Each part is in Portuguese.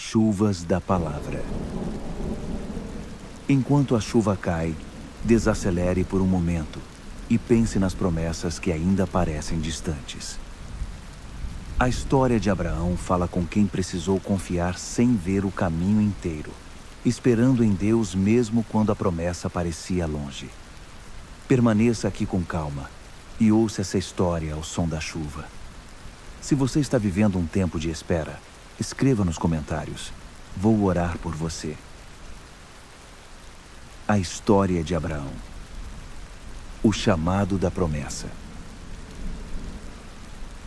Chuvas da Palavra. Enquanto a chuva cai, desacelere por um momento e pense nas promessas que ainda parecem distantes. A história de Abraão fala com quem precisou confiar sem ver o caminho inteiro, esperando em Deus mesmo quando a promessa parecia longe. Permaneça aqui com calma e ouça essa história ao som da chuva. Se você está vivendo um tempo de espera, escreva nos comentários. Vou orar por você. A história de Abraão. O chamado da promessa.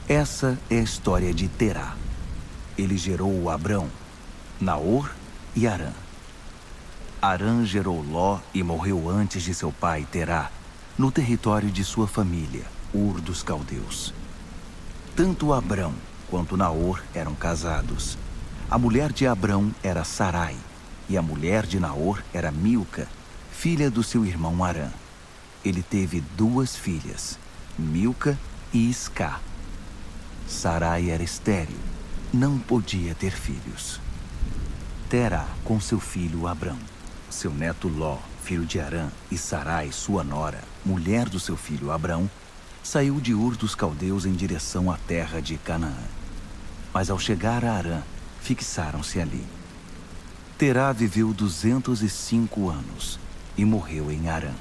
Essa é a história de Terá. Ele gerou Abrão, Naor e Harã. Harã gerou Ló e morreu antes de seu pai Terá, no território de sua família, Ur dos Caldeus. Tanto Abrão quanto Naor eram casados. A mulher de Abrão era Sarai, e a mulher de Naor era Milca, filha do seu irmão Harã. Ele teve 2 filhas, Milca e Iscá. Sarai era estéril, não podia ter filhos. Terá com seu filho Abrão, seu neto Ló, filho de Harã, e Sarai, sua nora, mulher do seu filho Abrão, saiu de Ur dos Caldeus em direção à terra de Canaã. Mas ao chegar a Harã, fixaram-se ali. Terá viveu 205 anos e morreu em Harã.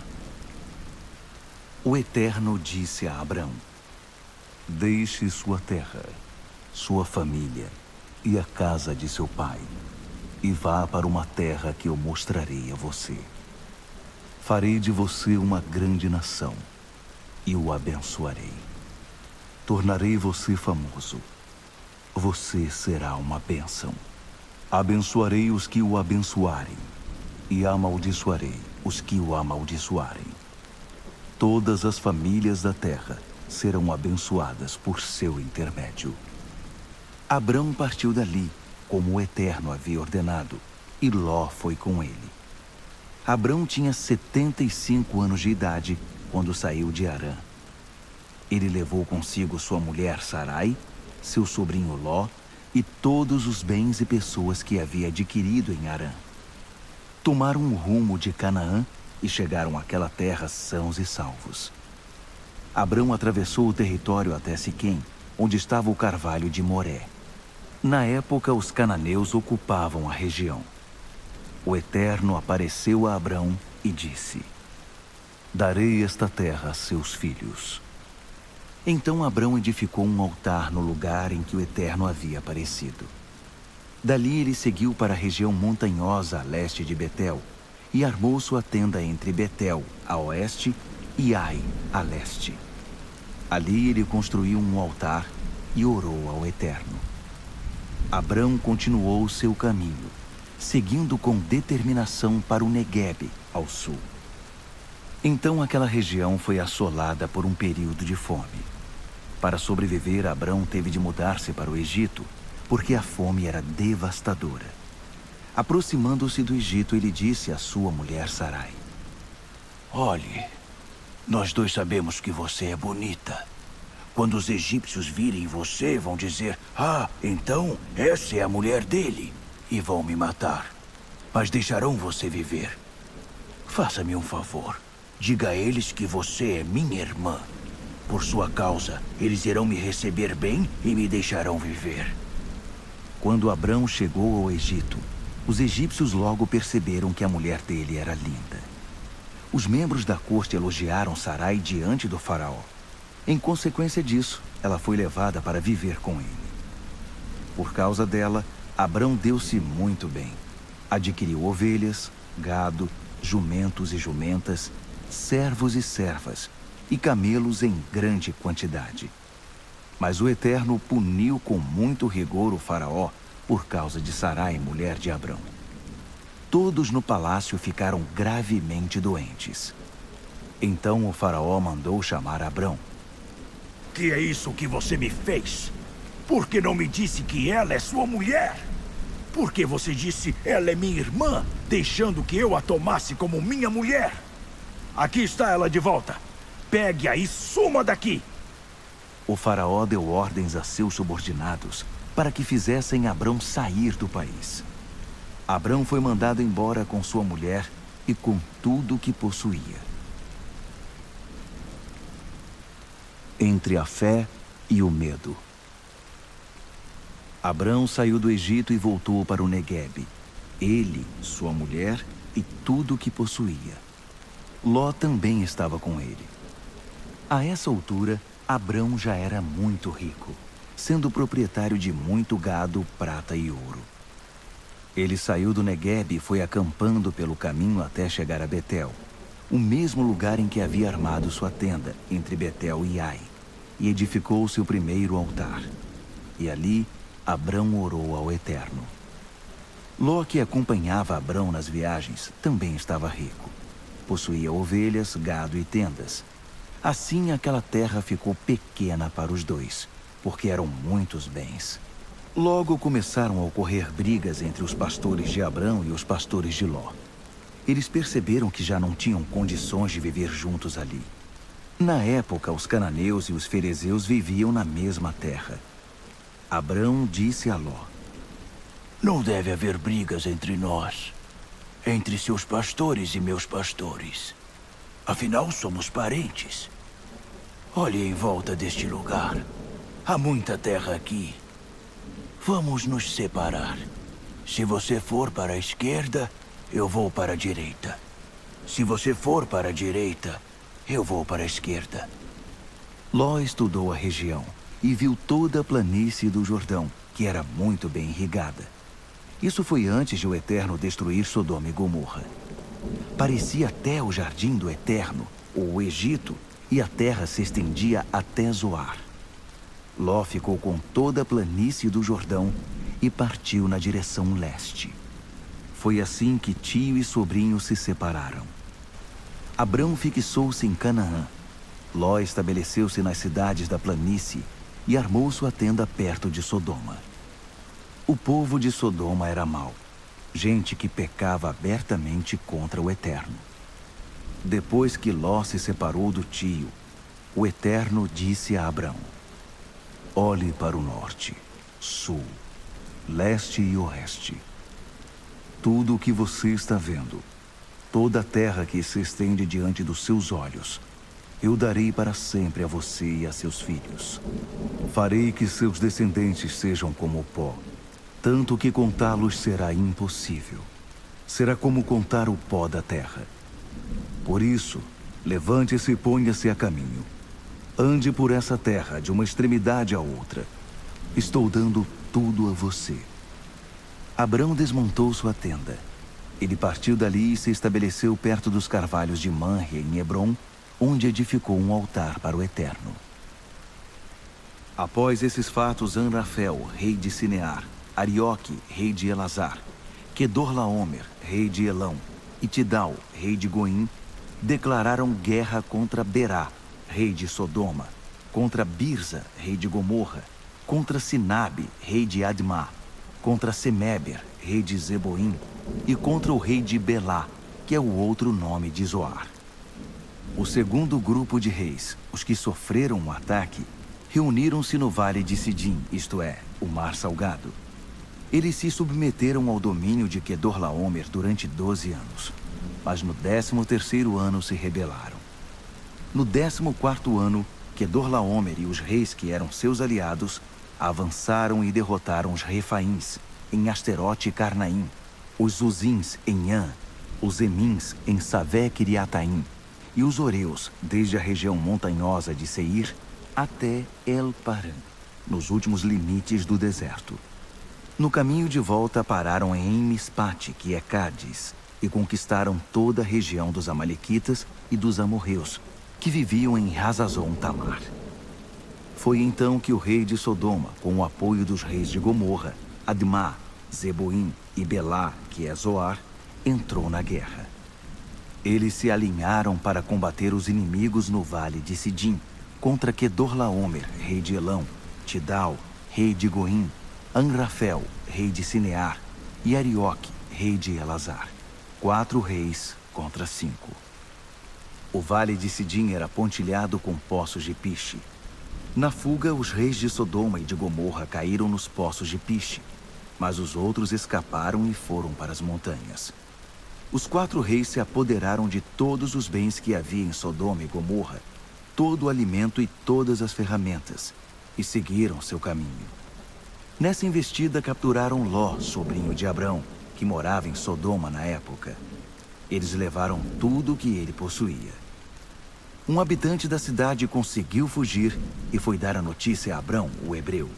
O Eterno disse a Abrão: deixe sua terra, sua família e a casa de seu pai, e vá para uma terra que eu mostrarei a você. Farei de você uma grande nação e o abençoarei. Tornarei você famoso. Você será uma bênção. Abençoarei os que o abençoarem e amaldiçoarei os que o amaldiçoarem. Todas as famílias da terra serão abençoadas por seu intermédio. Abrão partiu dali, como o Eterno havia ordenado, e Ló foi com ele. Abrão tinha 75 anos de idade quando saiu de Harã. Ele levou consigo sua mulher Sarai, seu sobrinho Ló e todos os bens e pessoas que havia adquirido em Harã. Tomaram o rumo de Canaã e chegaram àquela terra sãos e salvos. Abrão atravessou o território até Siquém, onde estava o carvalho de Moré. Na época, os cananeus ocupavam a região. O Eterno apareceu a Abrão e disse: darei esta terra a seus filhos. Então Abrão edificou um altar no lugar em que o Eterno havia aparecido. Dali ele seguiu para a região montanhosa a leste de Betel e armou sua tenda entre Betel, a oeste, e Ai, a leste. Ali ele construiu um altar e orou ao Eterno. Abrão continuou seu caminho, seguindo com determinação para o Neguebe, ao sul. Então aquela região foi assolada por um período de fome. Para sobreviver, Abrão teve de mudar-se para o Egito, porque a fome era devastadora. Aproximando-se do Egito, ele disse à sua mulher Sarai: olhe, nós 2 sabemos que você é bonita. Quando os egípcios virem você, vão dizer: ah, então essa é a mulher dele, e vão me matar. Mas deixarão você viver. Faça-me um favor. Diga a eles que você é minha irmã. Por sua causa, eles irão me receber bem e me deixarão viver. Quando Abrão chegou ao Egito, os egípcios logo perceberam que a mulher dele era linda. Os membros da corte elogiaram Sarai diante do faraó. Em consequência disso, ela foi levada para viver com ele. Por causa dela, Abrão deu-se muito bem. Adquiriu ovelhas, gado, jumentos e jumentas, servos e servas, e camelos em grande quantidade. Mas o Eterno puniu com muito rigor o faraó por causa de Sarai, mulher de Abrão. Todos no palácio ficaram gravemente doentes. Então o faraó mandou chamar Abrão. Que é isso que você me fez? Por que não me disse que ela é sua mulher? Por que você disse ela é minha irmã, deixando que eu a tomasse como minha mulher? Aqui está ela de volta. Pegue-a e suma daqui. O faraó deu ordens a seus subordinados para que fizessem Abrão sair do país. Abrão foi mandado embora com sua mulher e com tudo o que possuía. Entre a fé e o medo. Abrão saiu do Egito e voltou para o Neguebe. Ele, sua mulher e tudo o que possuía. Ló também estava com ele. A essa altura, Abrão já era muito rico, sendo proprietário de muito gado, prata e ouro. Ele saiu do Neguebe e foi acampando pelo caminho até chegar a Betel, o mesmo lugar em que havia armado sua tenda, entre Betel e Ai, e edificou seu primeiro altar. E ali, Abrão orou ao Eterno. Ló, que acompanhava Abrão nas viagens, também estava rico. Possuía ovelhas, gado e tendas. Assim, aquela terra ficou pequena para os dois, porque eram muitos bens. Logo começaram a ocorrer brigas entre os pastores de Abrão e os pastores de Ló. Eles perceberam que já não tinham condições de viver juntos ali. Na época, os cananeus e os ferezeus viviam na mesma terra. Abrão disse a Ló: Não deve haver brigas entre nós, entre seus pastores e meus pastores. Afinal, somos parentes. Olhe em volta deste lugar. Há muita terra aqui. Vamos nos separar. Se você for para a esquerda, eu vou para a direita. Se você for para a direita, eu vou para a esquerda. Ló estudou a região e viu toda a planície do Jordão, que era muito bem irrigada. Isso foi antes de o Eterno destruir Sodoma e Gomorra. Parecia até o jardim do Eterno, ou o Egito, e a terra se estendia até Zoar. Ló ficou com toda a planície do Jordão e partiu na direção leste. Foi assim que tio e sobrinho se separaram. Abrão fixou-se em Canaã. Ló estabeleceu-se nas cidades da planície e armou sua tenda perto de Sodoma. O povo de Sodoma era mau, gente que pecava abertamente contra o Eterno. Depois que Ló se separou do tio, o Eterno disse a Abrão: Olhe para o norte, sul, leste e oeste. Tudo o que você está vendo, toda a terra que se estende diante dos seus olhos, eu darei para sempre a você e a seus filhos. Farei que seus descendentes sejam como o pó, tanto que contá-los será impossível. Será como contar o pó da terra. Por isso, levante-se e ponha-se a caminho. Ande por essa terra de uma extremidade à outra. Estou dando tudo a você. Abrão desmontou sua tenda. Ele partiu dali e se estabeleceu perto dos carvalhos de Manre, em Hebrom, onde edificou um altar para o Eterno. Após esses fatos, Anrafel, rei de Sinear, Arioque, rei de Elazar, Quedorlaomer, rei de Elão, e Tidal, rei de Goim, declararam guerra contra Berá, rei de Sodoma, contra Birza, rei de Gomorra, contra Sinabe, rei de Admá, contra Semeber, rei de Zeboim, e contra o rei de Belá, que é o outro nome de Zoar. O segundo grupo de reis, os que sofreram o ataque, reuniram-se no vale de Sidim, isto é, o Mar Salgado. Eles se submeteram ao domínio de Quedorlaomer durante 12 anos, mas no 13º ano se rebelaram. No 14º ano, Quedorlaomer e os reis que eram seus aliados avançaram e derrotaram os Refaíns em Asterote e Carnaim, os Zuzins em An, os Emins em Savé-Quiriataim e os Oreus desde a região montanhosa de Seir até El-Paran, nos últimos limites do deserto. No caminho de volta pararam em Mispate, que é Cádiz, e conquistaram toda a região dos Amalequitas e dos amorreus, que viviam em Hazazon Tamar. Foi então que o rei de Sodoma, com o apoio dos reis de Gomorra, Admá, Zeboim e Belá, que é Zoar, entrou na guerra. Eles se alinharam para combater os inimigos no vale de Sidim, contra Quedorlaomer, rei de Elão, Tidal, rei de Goim, Anrafel, rei de Sinear, e Arioque, rei de Elazar. 4 reis contra 5. O vale de Sidim era pontilhado com poços de piche. Na fuga, os reis de Sodoma e de Gomorra caíram nos poços de piche, mas os outros escaparam e foram para as montanhas. Os 4 reis se apoderaram de todos os bens que havia em Sodoma e Gomorra, todo o alimento e todas as ferramentas, e seguiram seu caminho. Nessa investida capturaram Ló, sobrinho de Abrão, que morava em Sodoma na época. Eles levaram tudo o que ele possuía. Um habitante da cidade conseguiu fugir e foi dar a notícia a Abrão, o hebreu.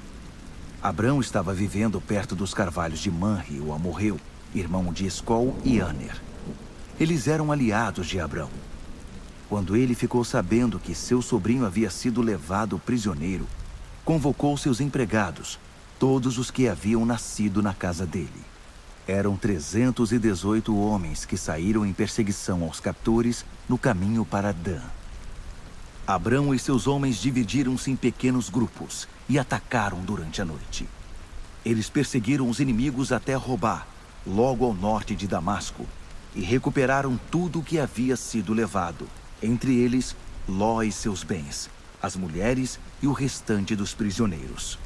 Abrão estava vivendo perto dos carvalhos de Manre, o amorreu, irmão de Escol e Aner. Eles eram aliados de Abrão. Quando ele ficou sabendo que seu sobrinho havia sido levado prisioneiro, convocou seus empregados, todos os que haviam nascido na casa dele. Eram 318 homens que saíram em perseguição aos captores no caminho para Dan. Abrão e seus homens dividiram-se em pequenos grupos e atacaram durante a noite. Eles perseguiram os inimigos até Robá, logo ao norte de Damasco, e recuperaram tudo o que havia sido levado, entre eles Ló e seus bens, as mulheres e o restante dos prisioneiros.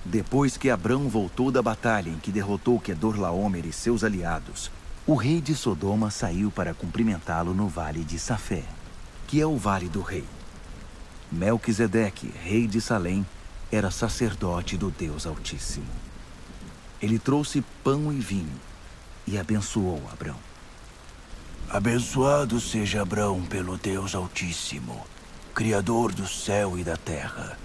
Depois que Abrão voltou da batalha em que derrotou Quedorlaomer e seus aliados, o rei de Sodoma saiu para cumprimentá-lo no vale de Safé, que é o vale do rei. Melquisedeque, rei de Salém, era sacerdote do Deus Altíssimo. Ele trouxe pão e vinho e abençoou Abrão. Abençoado seja Abrão pelo Deus Altíssimo, Criador do céu e da terra.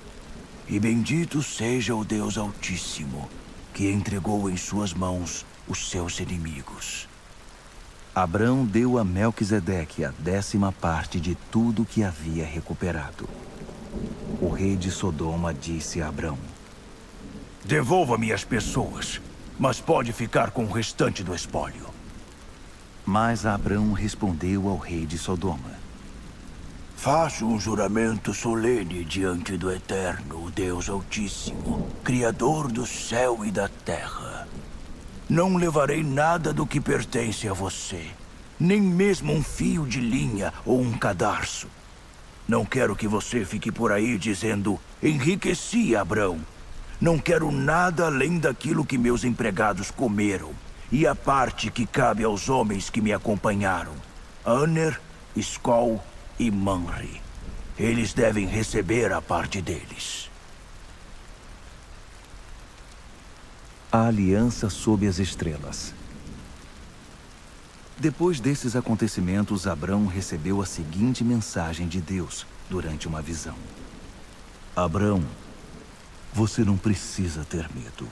E bendito seja o Deus Altíssimo, que entregou em suas mãos os seus inimigos. Abrão deu a Melquisedeque a 10ª parte de tudo que havia recuperado. O rei de Sodoma disse a Abrão: Devolva-me as pessoas, mas pode ficar com o restante do espólio. Mas Abrão respondeu ao rei de Sodoma: Faço um juramento solene diante do Eterno, o Deus Altíssimo, Criador do céu e da terra. Não levarei nada do que pertence a você, nem mesmo um fio de linha ou um cadarço. Não quero que você fique por aí dizendo: enriqueci, Abrão. Não quero nada além daquilo que meus empregados comeram, e a parte que cabe aos homens que me acompanharam, Aner, Escol e Manre. Eles devem receber a parte deles. A aliança sob as estrelas. Depois desses acontecimentos, Abrão recebeu a seguinte mensagem de Deus durante uma visão: Abrão, você não precisa ter medo.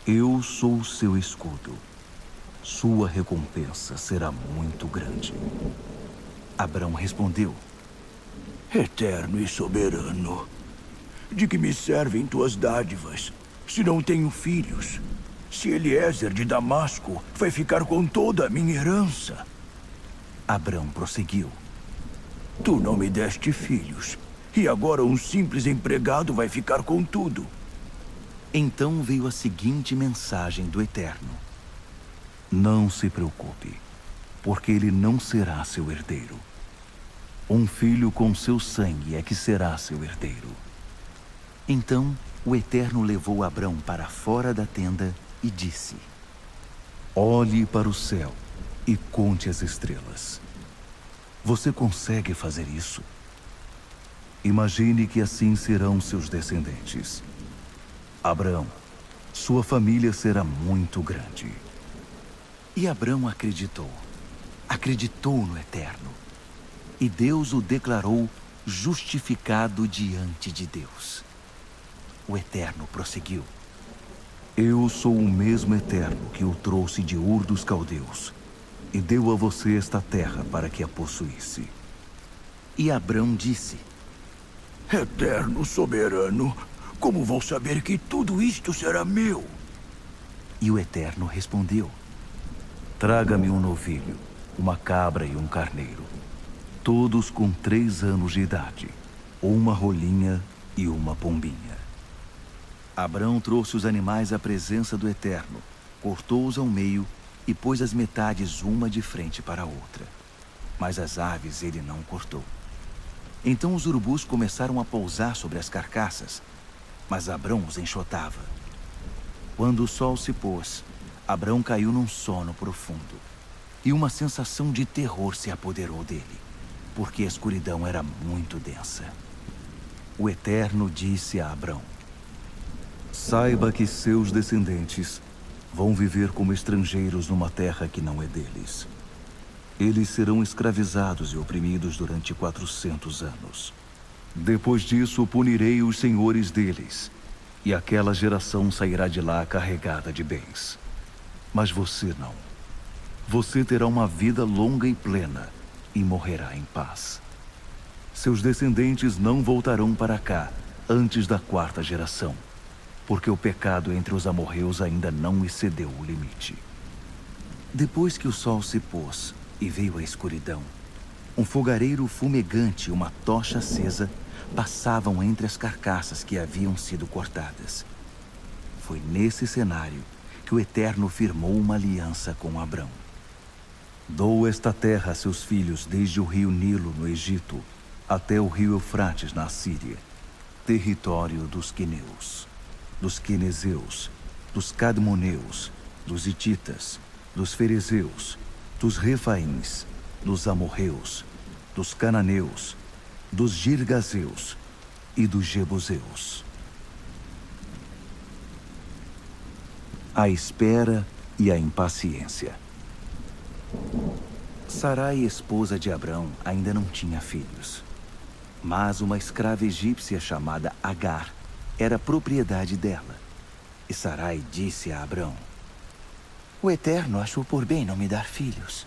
Eu sou o seu escudo. Sua recompensa será muito grande. Abrão respondeu: Eterno e soberano, de que me servem tuas dádivas, se não tenho filhos? Se Eliezer de Damasco vai ficar com toda a minha herança. Abrão prosseguiu: Tu não me deste filhos, e agora um simples empregado vai ficar com tudo. Então veio a seguinte mensagem do Eterno: Não se preocupe, porque ele não será seu herdeiro. Um filho com seu sangue é que será seu herdeiro. Então o Eterno levou Abrão para fora da tenda e disse: Olhe para o céu e conte as estrelas. Você consegue fazer isso? Imagine que assim serão seus descendentes. Abrão, sua família será muito grande. E Abrão acreditou no Eterno. E Deus o declarou justificado diante de Deus. O Eterno prosseguiu: Eu sou o mesmo Eterno que o trouxe de Ur dos Caldeus e deu a você esta terra para que a possuísse. E Abrão disse: Eterno soberano, como vou saber que tudo isto será meu? E o Eterno respondeu: Traga-me um novilho, uma cabra e um carneiro, todos com 3 anos de idade, uma rolinha e uma pombinha. Abrão trouxe os animais à presença do Eterno, cortou-os ao meio e pôs as metades uma de frente para a outra. Mas as aves ele não cortou. Então os urubus começaram a pousar sobre as carcaças, mas Abrão os enxotava. Quando o sol se pôs, Abrão caiu num sono profundo, e uma sensação de terror se apoderou dele, porque a escuridão era muito densa. O Eterno disse a Abrão: saiba que seus descendentes vão viver como estrangeiros numa terra que não é deles. Eles serão escravizados e oprimidos durante 400 anos. Depois disso, punirei os senhores deles, e aquela geração sairá de lá carregada de bens. Mas você não. Você terá uma vida longa e plena, e morrerá em paz. Seus descendentes não voltarão para cá antes da 4ª geração, porque o pecado entre os amorreus ainda não excedeu o limite. Depois que o sol se pôs e veio a escuridão, um fogareiro fumegante e uma tocha acesa passavam entre as carcaças que haviam sido cortadas. Foi nesse cenário que o Eterno firmou uma aliança com Abrão. Dou esta terra a seus filhos desde o rio Nilo, no Egito, até o rio Eufrates, na Assíria, território dos queneus, dos quenezeus, dos cadmoneus, dos hititas, dos ferezeus, dos refaíns, dos amorreus, dos cananeus, dos girgazeus e dos jebuseus. A espera e a impaciência. Sarai, esposa de Abrão, ainda não tinha filhos. Mas uma escrava egípcia chamada Agar era propriedade dela. E Sarai disse a Abrão: o Eterno achou por bem não me dar filhos.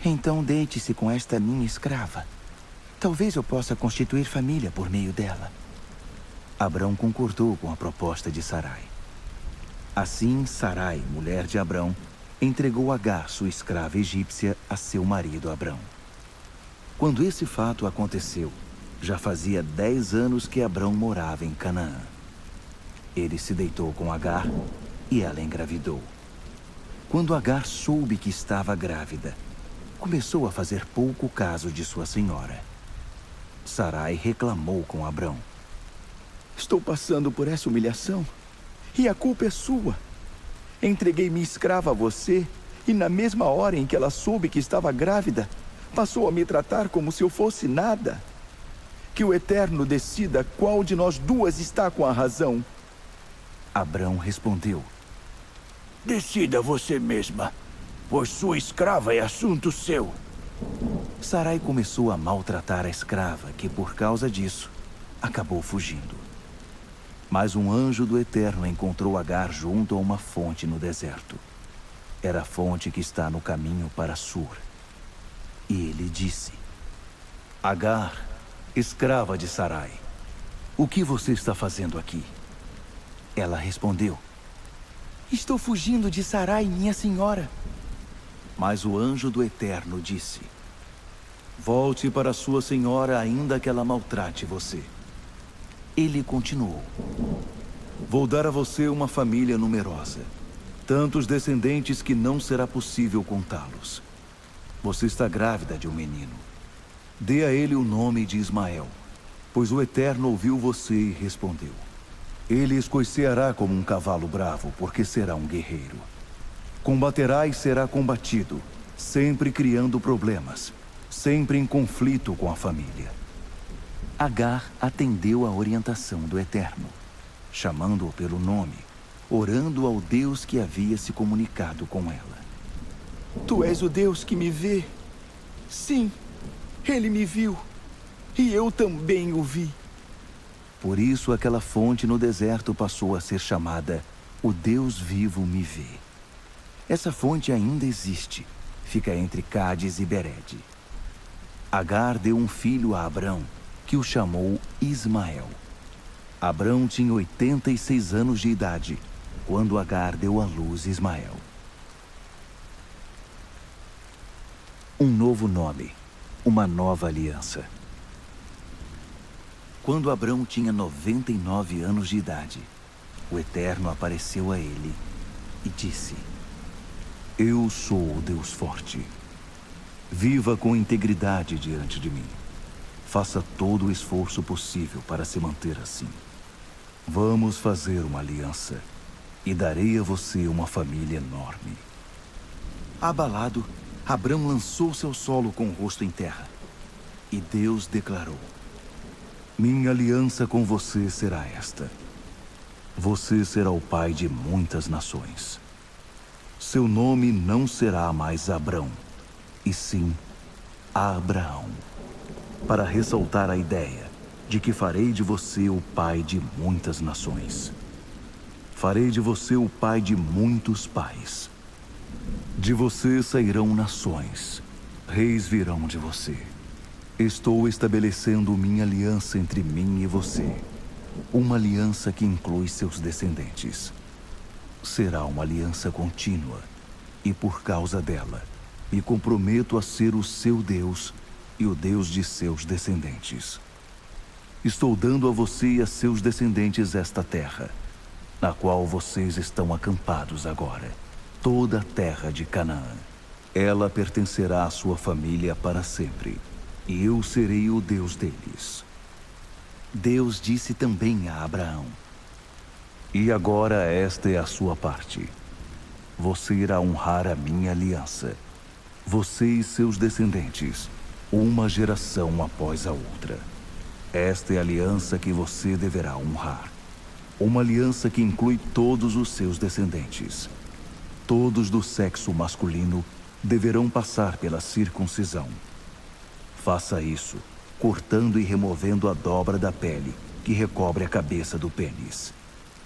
Então deite-se com esta minha escrava. Talvez eu possa constituir família por meio dela. Abrão concordou com a proposta de Sarai. Assim, Sarai, mulher de Abrão, entregou Agar, sua escrava egípcia, a seu marido Abrão. Quando esse fato aconteceu, já fazia 10 anos que Abrão morava em Canaã. Ele se deitou com Agar e ela engravidou. Quando Agar soube que estava grávida, começou a fazer pouco caso de sua senhora. Sarai reclamou com Abrão: estou passando por essa humilhação, e a culpa é sua. Entreguei minha escrava a você, e na mesma hora em que ela soube que estava grávida, passou a me tratar como se eu fosse nada. Que o Eterno decida qual de nós duas está com a razão. Abrão respondeu: Decida você mesma, pois sua escrava é assunto seu. Sarai começou a maltratar a escrava, que por causa disso, acabou fugindo. Mas um anjo do Eterno encontrou Agar junto a uma fonte no deserto. Era a fonte que está no caminho para Sur. E ele disse: Agar, escrava de Sarai, o que você está fazendo aqui? Ela respondeu: estou fugindo de Sarai, minha senhora. Mas o anjo do Eterno disse: volte para sua senhora, ainda que ela maltrate você. Ele continuou: vou dar a você uma família numerosa, tantos descendentes que não será possível contá-los. Você está grávida de um menino. Dê a ele o nome de Ismael, pois o Eterno ouviu você e respondeu. Ele escoiceará como um cavalo bravo, porque será um guerreiro. Combaterá e será combatido, sempre criando problemas, sempre em conflito com a família. Agar atendeu à orientação do Eterno, chamando-o pelo nome, orando ao Deus que havia se comunicado com ela. Tu és o Deus que me vê. Sim, ele me viu, e eu também o vi. Por isso aquela fonte no deserto passou a ser chamada O Deus Vivo Me Vê. Essa fonte ainda existe, fica entre Cádiz e Berede. Agar deu um filho a Abrão, que o chamou Ismael. Abrão tinha 86 anos de idade, quando Agar deu à luz Ismael. Um novo nome, uma nova aliança. Quando Abrão tinha 99 anos de idade, o Eterno apareceu a ele e disse: Eu sou o Deus forte. Viva com integridade diante de mim. Faça todo o esforço possível para se manter assim. Vamos fazer uma aliança e darei a você uma família enorme. Abalado, Abrão lançou-se ao solo com o rosto em terra. E Deus declarou: minha aliança com você será esta. Você será o pai de muitas nações. Seu nome não será mais Abrão, e sim Abraão, para ressaltar a ideia de que farei de você o pai de muitas nações. Farei de você o pai de muitos pais. De você sairão nações, reis virão de você. Estou estabelecendo minha aliança entre mim e você. Uma aliança que inclui seus descendentes. Será uma aliança contínua, e por causa dela, me comprometo a ser o seu Deus e o Deus de seus descendentes. Estou dando a você e a seus descendentes esta terra, na qual vocês estão acampados agora, toda a terra de Canaã. Ela pertencerá à sua família para sempre, e eu serei o Deus deles. Deus disse também a Abraão: e agora esta é a sua parte. Você irá honrar a minha aliança, você e seus descendentes, uma geração após a outra. Esta é a aliança que você deverá honrar. Uma aliança que inclui todos os seus descendentes. Todos do sexo masculino deverão passar pela circuncisão. Faça isso, cortando e removendo a dobra da pele que recobre a cabeça do pênis.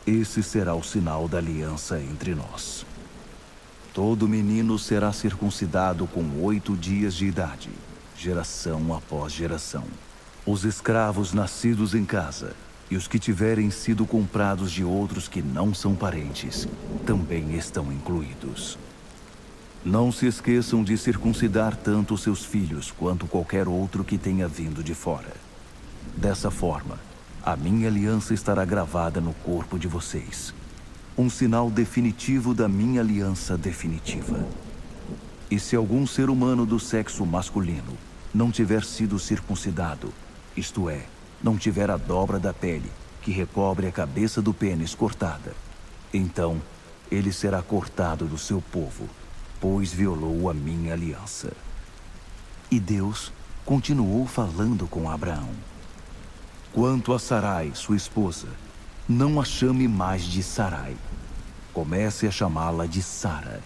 Esse será o sinal da aliança entre nós. Todo menino será circuncidado com 8 dias de idade, geração após geração. Os escravos nascidos em casa e os que tiverem sido comprados de outros que não são parentes também estão incluídos. Não se esqueçam de circuncidar tanto seus filhos quanto qualquer outro que tenha vindo de fora. Dessa forma, a minha aliança estará gravada no corpo de vocês. Um sinal definitivo da minha aliança definitiva. E se algum ser humano do sexo masculino não tiver sido circuncidado, isto é, não tiver a dobra da pele que recobre a cabeça do pênis cortada, então ele será cortado do seu povo, pois violou a minha aliança. E Deus continuou falando com Abraão. Quanto a Sarai, sua esposa, não a chame mais de Sarai. Comece a chamá-la de Sara,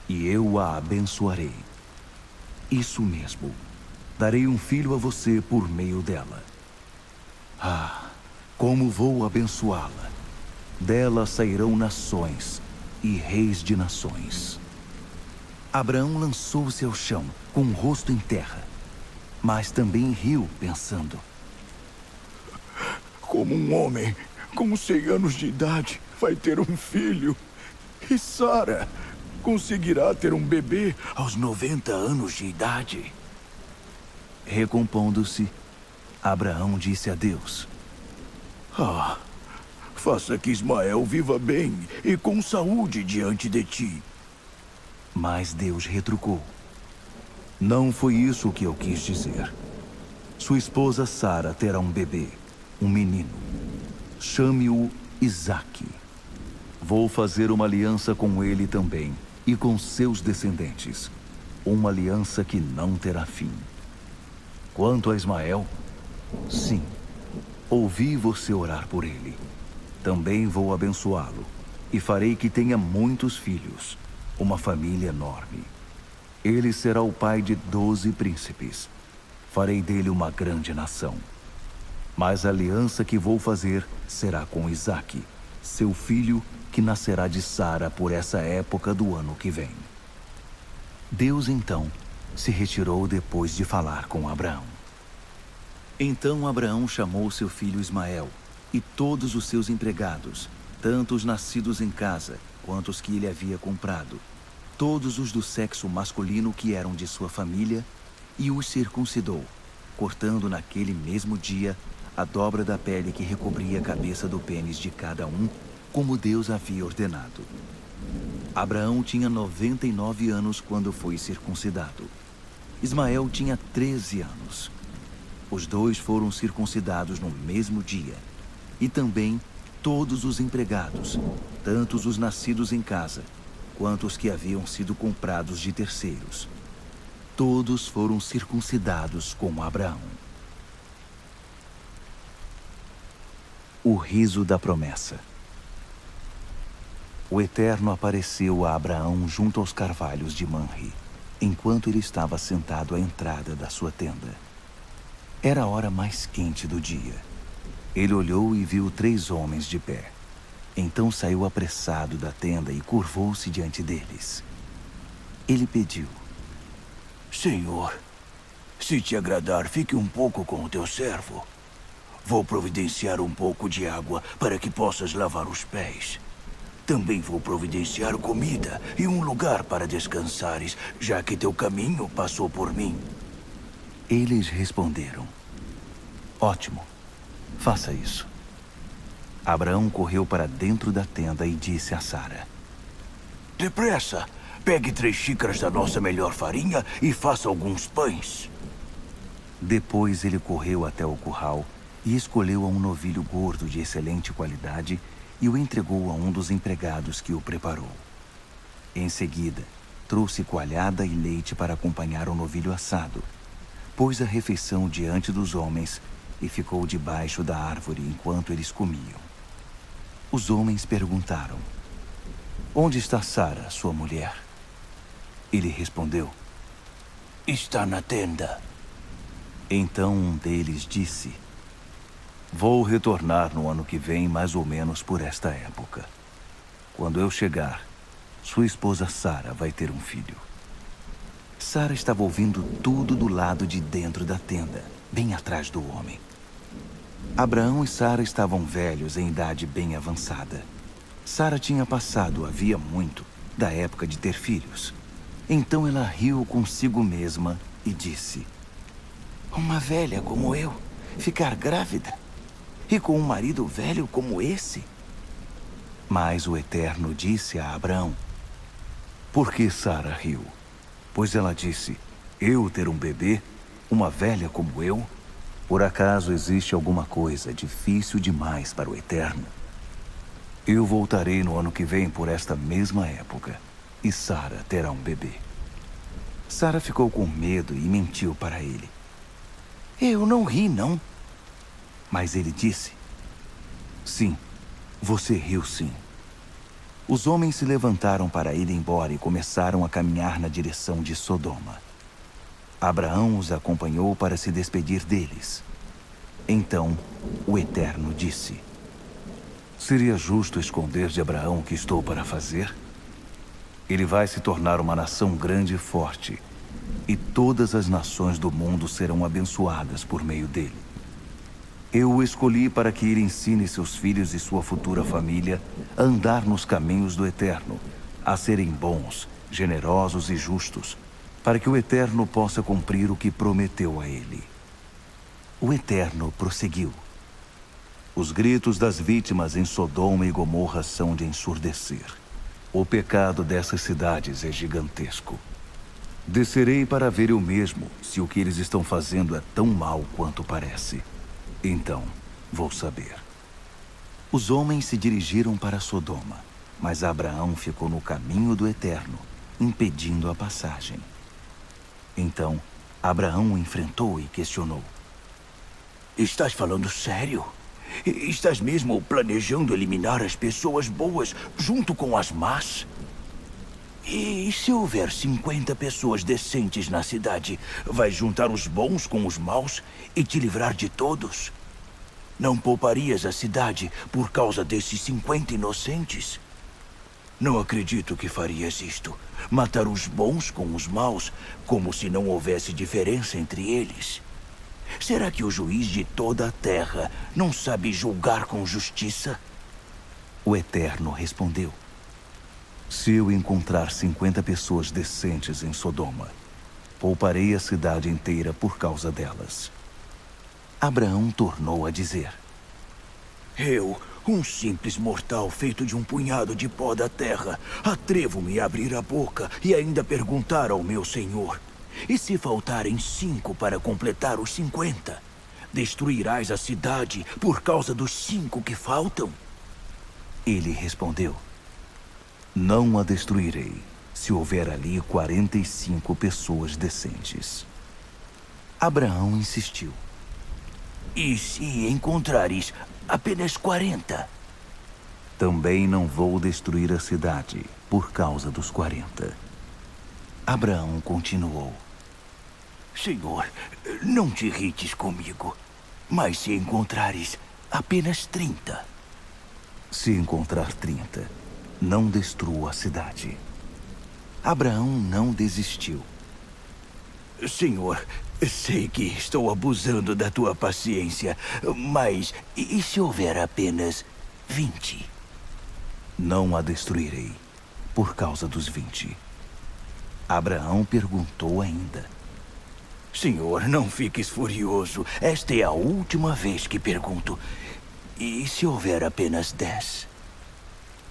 e eu a abençoarei. Isso mesmo, darei um filho a você por meio dela. Ah, como vou abençoá-la! Dela sairão nações e reis de nações. Abraão lançou-se ao chão, com o rosto em terra, mas também riu, pensando: Como um homem com 100 anos de idade vai ter um filho, e Sara conseguirá ter um bebê aos 90 anos de idade? Recompondo-se, Abraão disse a Deus: Faça que Ismael viva bem e com saúde diante de ti. Mas Deus retrucou: não foi isso que eu quis dizer. Sua esposa Sara terá um bebê, um menino. Chame-o Isaque. Vou fazer uma aliança com ele também e com seus descendentes. Uma aliança que não terá fim. Quanto a Ismael, sim, ouvi você orar por ele. Também vou abençoá-lo e farei que tenha muitos filhos, uma família enorme. Ele será o pai de 12 príncipes. Farei dele uma grande nação. Mas a aliança que vou fazer será com Isaque, seu filho, que nascerá de Sara por essa época do ano que vem. Deus então se retirou depois de falar com Abraão. Então Abraão chamou seu filho Ismael e todos os seus empregados, tanto os nascidos em casa quanto os que ele havia comprado, todos os do sexo masculino que eram de sua família, e os circuncidou, cortando naquele mesmo dia a dobra da pele que recobria a cabeça do pênis de cada um, como Deus havia ordenado. Abraão tinha 99 anos quando foi circuncidado. Ismael tinha 13 anos. Os dois foram circuncidados no mesmo dia. E também todos os empregados, tanto os nascidos em casa, quanto os que haviam sido comprados de terceiros. Todos foram circuncidados como Abraão. O riso da promessa. O Eterno apareceu a Abraão junto aos carvalhos de Manre, enquanto ele estava sentado à entrada da sua tenda. Era a hora mais quente do dia. Ele olhou e viu 3 homens de pé. Então saiu apressado da tenda e curvou-se diante deles. Ele pediu: Senhor, se te agradar, fique um pouco com o teu servo. Vou providenciar um pouco de água para que possas lavar os pés. Também vou providenciar comida e um lugar para descansares, já que teu caminho passou por mim. Eles responderam: Ótimo, faça isso. Abraão correu para dentro da tenda e disse a Sara: Depressa, pegue 3 xícaras da nossa melhor farinha e faça alguns pães. Depois ele correu até o curral e escolheu um novilho gordo de excelente qualidade e o entregou a um dos empregados que o preparou. Em seguida, trouxe coalhada e leite para acompanhar o novilho assado. Pôs a refeição diante dos homens e ficou debaixo da árvore enquanto eles comiam. Os homens perguntaram: Onde está Sara, sua mulher? Ele respondeu: Está na tenda. Então um deles disse: Vou retornar no ano que vem, mais ou menos por esta época. Quando eu chegar, sua esposa Sara vai ter um filho. Sara estava ouvindo tudo do lado de dentro da tenda, bem atrás do homem. Abraão e Sara estavam velhos em idade bem avançada. Sara tinha passado, havia muito, da época de ter filhos. Então ela riu consigo mesma e disse: Uma velha como eu, ficar grávida? E com um marido velho como esse? Mas o Eterno disse a Abraão: Por que Sara riu? Pois ela disse: Eu ter um bebê? Uma velha como eu? Por acaso existe alguma coisa difícil demais para o Eterno? Eu voltarei no ano que vem por esta mesma época, e Sara terá um bebê. Sara ficou com medo e mentiu para ele: Eu não ri, não. Mas ele disse: Sim, você riu sim. Os homens se levantaram para ir embora e começaram a caminhar na direção de Sodoma. Abraão os acompanhou para se despedir deles. Então, o Eterno disse: Seria justo esconder de Abraão o que estou para fazer? Ele vai se tornar uma nação grande e forte, e todas as nações do mundo serão abençoadas por meio dele. Eu o escolhi para que ele ensine seus filhos e sua futura família a andar nos caminhos do Eterno, a serem bons, generosos e justos, para que o Eterno possa cumprir o que prometeu a ele. O Eterno prosseguiu: Os gritos das vítimas em Sodoma e Gomorra são de ensurdecer. O pecado dessas cidades é gigantesco. Descerei para ver eu mesmo se o que eles estão fazendo é tão mau quanto parece. Então, vou saber. Os homens se dirigiram para Sodoma, mas Abraão ficou no caminho do Eterno, impedindo a passagem. Então, Abraão o enfrentou e questionou: Estás falando sério? Estás mesmo planejando eliminar as pessoas boas junto com as más? E se houver 50 pessoas decentes na cidade, vais juntar os bons com os maus e te livrar de todos? Não pouparias a cidade por causa desses 50 inocentes? Não acredito que farias isto. Matar os bons com os maus, como se não houvesse diferença entre eles. Será que o juiz de toda a terra não sabe julgar com justiça? O Eterno respondeu: Se eu encontrar 50 pessoas decentes em Sodoma, pouparei a cidade inteira por causa delas. Abraão tornou a dizer: Eu, um simples mortal feito de um punhado de pó da terra, atrevo-me a abrir a boca e ainda perguntar ao meu senhor: e se faltarem 5 para completar os 50? destruirás a cidade por causa dos 5 que faltam? Ele respondeu: não a destruirei, se houver ali 45 pessoas decentes. Abraão insistiu: e se encontrares apenas 40? também não vou destruir a cidade por causa dos 40. Abraão continuou: Senhor, não te irrites comigo, mas se encontrares apenas 30? se encontrar 30, não destrua a cidade. Abraão não desistiu. Senhor, sei que estou abusando da tua paciência, mas e se houver apenas 20? Não a destruirei por causa dos 20. Abraão perguntou ainda: Senhor, não fiques furioso. Esta é a última vez que pergunto. E se houver apenas 10?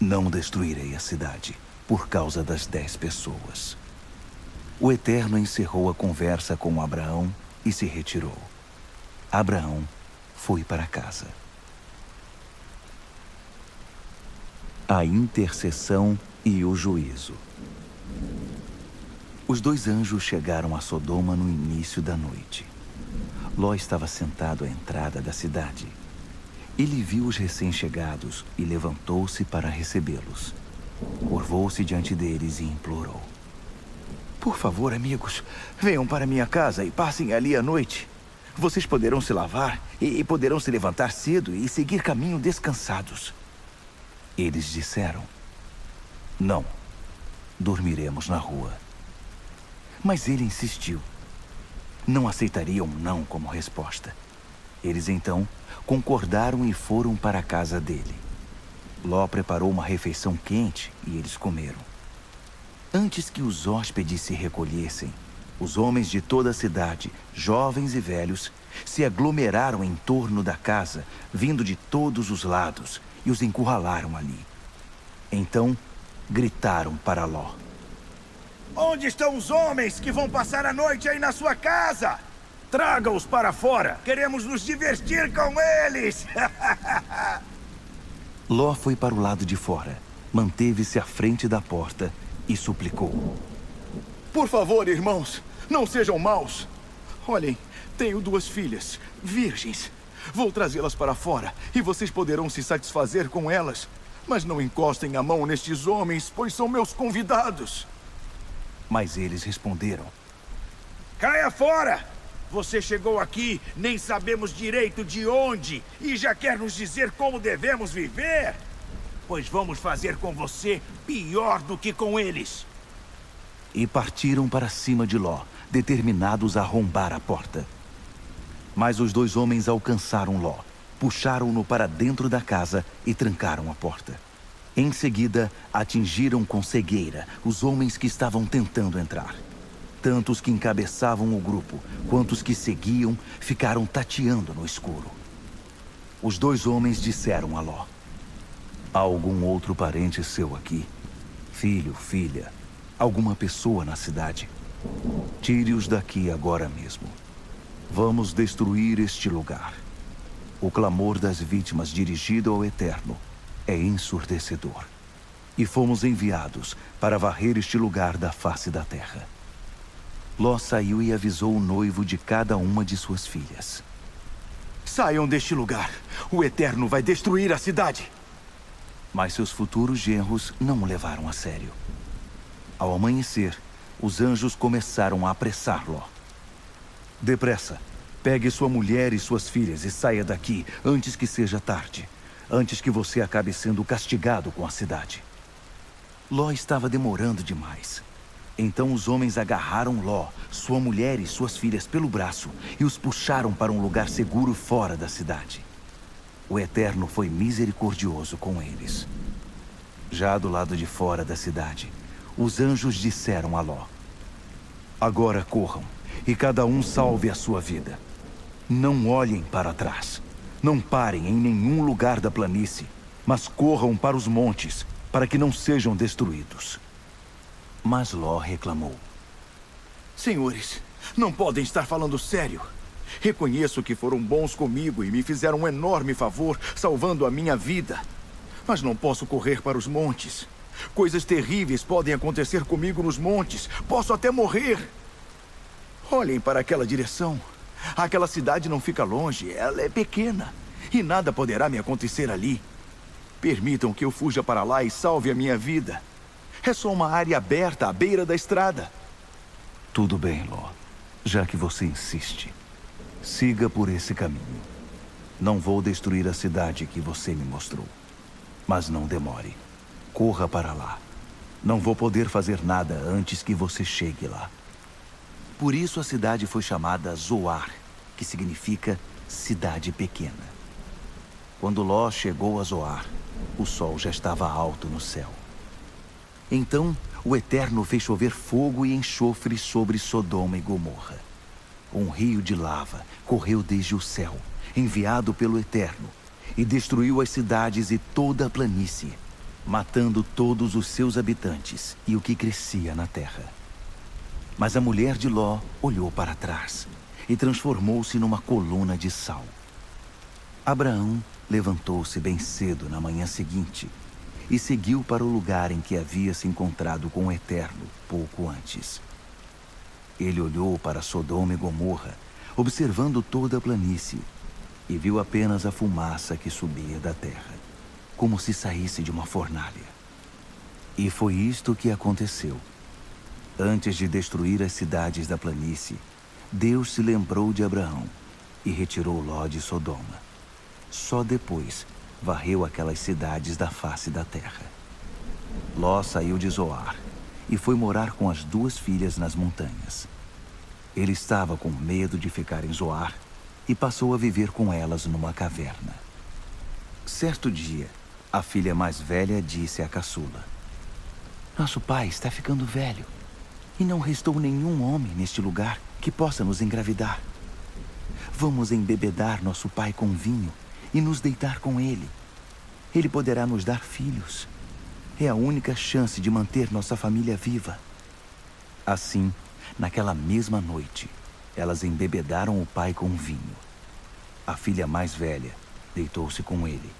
não destruirei a cidade por causa das 10 pessoas. O Eterno encerrou a conversa com Abraão e se retirou. Abraão foi para casa. A intercessão e o juízo. Os 2 anjos chegaram a Sodoma no início da noite. Ló estava sentado à entrada da cidade. Ele viu os recém-chegados e levantou-se para recebê-los. Curvou-se diante deles e implorou: por favor, amigos, venham para minha casa e passem ali a noite. Vocês poderão se lavar e poderão se levantar cedo e seguir caminho descansados. Eles disseram: não, dormiremos na rua. Mas ele insistiu. Não aceitariam não como resposta. Eles então concordaram e foram para a casa dele. Ló preparou uma refeição quente e eles comeram. Antes que os hóspedes se recolhessem, os homens de toda a cidade, jovens e velhos, se aglomeraram em torno da casa, vindo de todos os lados, e os encurralaram ali. Então, gritaram para Ló: Onde estão os homens que vão passar a noite aí na sua casa? Traga-os para fora. Queremos nos divertir com eles. Ló foi para o lado de fora, manteve-se à frente da porta e suplicou: Por favor, irmãos, não sejam maus. Olhem, tenho 2 filhas, virgens. Vou trazê-las para fora e vocês poderão se satisfazer com elas. Mas não encostem a mão nestes homens, pois são meus convidados. Mas eles responderam: Caia fora! Você chegou aqui, nem sabemos direito de onde, e já quer nos dizer como devemos viver? Pois vamos fazer com você pior do que com eles. E partiram para cima de Ló, determinados a arrombar a porta. Mas os 2 homens alcançaram Ló, puxaram-no para dentro da casa e trancaram a porta. Em seguida, atingiram com cegueira os homens que estavam tentando entrar. Tanto os que encabeçavam o grupo, quanto os que seguiam, ficaram tateando no escuro. Os 2 homens disseram a Ló: há algum outro parente seu aqui? Filho, filha, alguma pessoa na cidade? Tire-os daqui agora mesmo. Vamos destruir este lugar. O clamor das vítimas dirigido ao Eterno é ensurdecedor. E fomos enviados para varrer este lugar da face da terra. Ló saiu e avisou o noivo de cada uma de suas filhas: Saiam deste lugar. O Eterno vai destruir a cidade. Mas seus futuros genros não o levaram a sério. Ao amanhecer, os anjos começaram a apressar Ló. Depressa, pegue sua mulher e suas filhas e saia daqui antes que seja tarde, antes que você acabe sendo castigado com a cidade. Ló estava demorando demais. Então os homens agarraram Ló, sua mulher e suas filhas pelo braço e os puxaram para um lugar seguro fora da cidade. O Eterno foi misericordioso com eles. Já do lado de fora da cidade, os anjos disseram a Ló: agora corram, e cada um salve a sua vida. Não olhem para trás. Não parem em nenhum lugar da planície, mas corram para os montes, para que não sejam destruídos. Mas Ló reclamou: Senhores, não podem estar falando sério. Reconheço que foram bons comigo e me fizeram um enorme favor, salvando a minha vida. Mas não posso correr para os montes. Coisas terríveis podem acontecer comigo nos montes. Posso até morrer. Olhem para aquela direção. Aquela cidade não fica longe, ela é pequena. E nada poderá me acontecer ali. Permitam que eu fuja para lá e salve a minha vida. É só uma área aberta à beira da estrada. Tudo bem, Ló. Já que você insiste, siga por esse caminho. Não vou destruir a cidade que você me mostrou. Mas não demore. Corra para lá. Não vou poder fazer nada antes que você chegue lá. Por isso a cidade foi chamada Zoar, que significa cidade pequena. Quando Ló chegou a Zoar, o sol já estava alto no céu. Então, o Eterno fez chover fogo e enxofre sobre Sodoma e Gomorra. Um rio de lava correu desde o céu, enviado pelo Eterno, e destruiu as cidades e toda a planície, matando todos os seus habitantes e o que crescia na terra. Mas a mulher de Ló olhou para trás e transformou-se numa coluna de sal. Abraão levantou-se bem cedo na manhã seguinte e seguiu para o lugar em que havia se encontrado com o Eterno pouco antes. Ele olhou para Sodoma e Gomorra, observando toda a planície, e viu apenas a fumaça que subia da terra, como se saísse de uma fornalha. E foi isto que aconteceu. Antes de destruir as cidades da planície, Deus se lembrou de Abraão e retirou Ló de Sodoma. Só depois varreu aquelas cidades da face da terra. Ló saiu de Zoar e foi morar com as 2 filhas nas montanhas. Ele estava com medo de ficar em Zoar e passou a viver com elas numa caverna. Certo dia, a filha mais velha disse à caçula: "Nosso pai está ficando velho e não restou nenhum homem neste lugar que possa nos engravidar. Vamos embebedar nosso pai com vinho e nos deitar com ele. Ele poderá nos dar filhos. É a única chance de manter nossa família viva." Assim, naquela mesma noite, elas embebedaram o pai com vinho. A filha mais velha deitou-se com ele.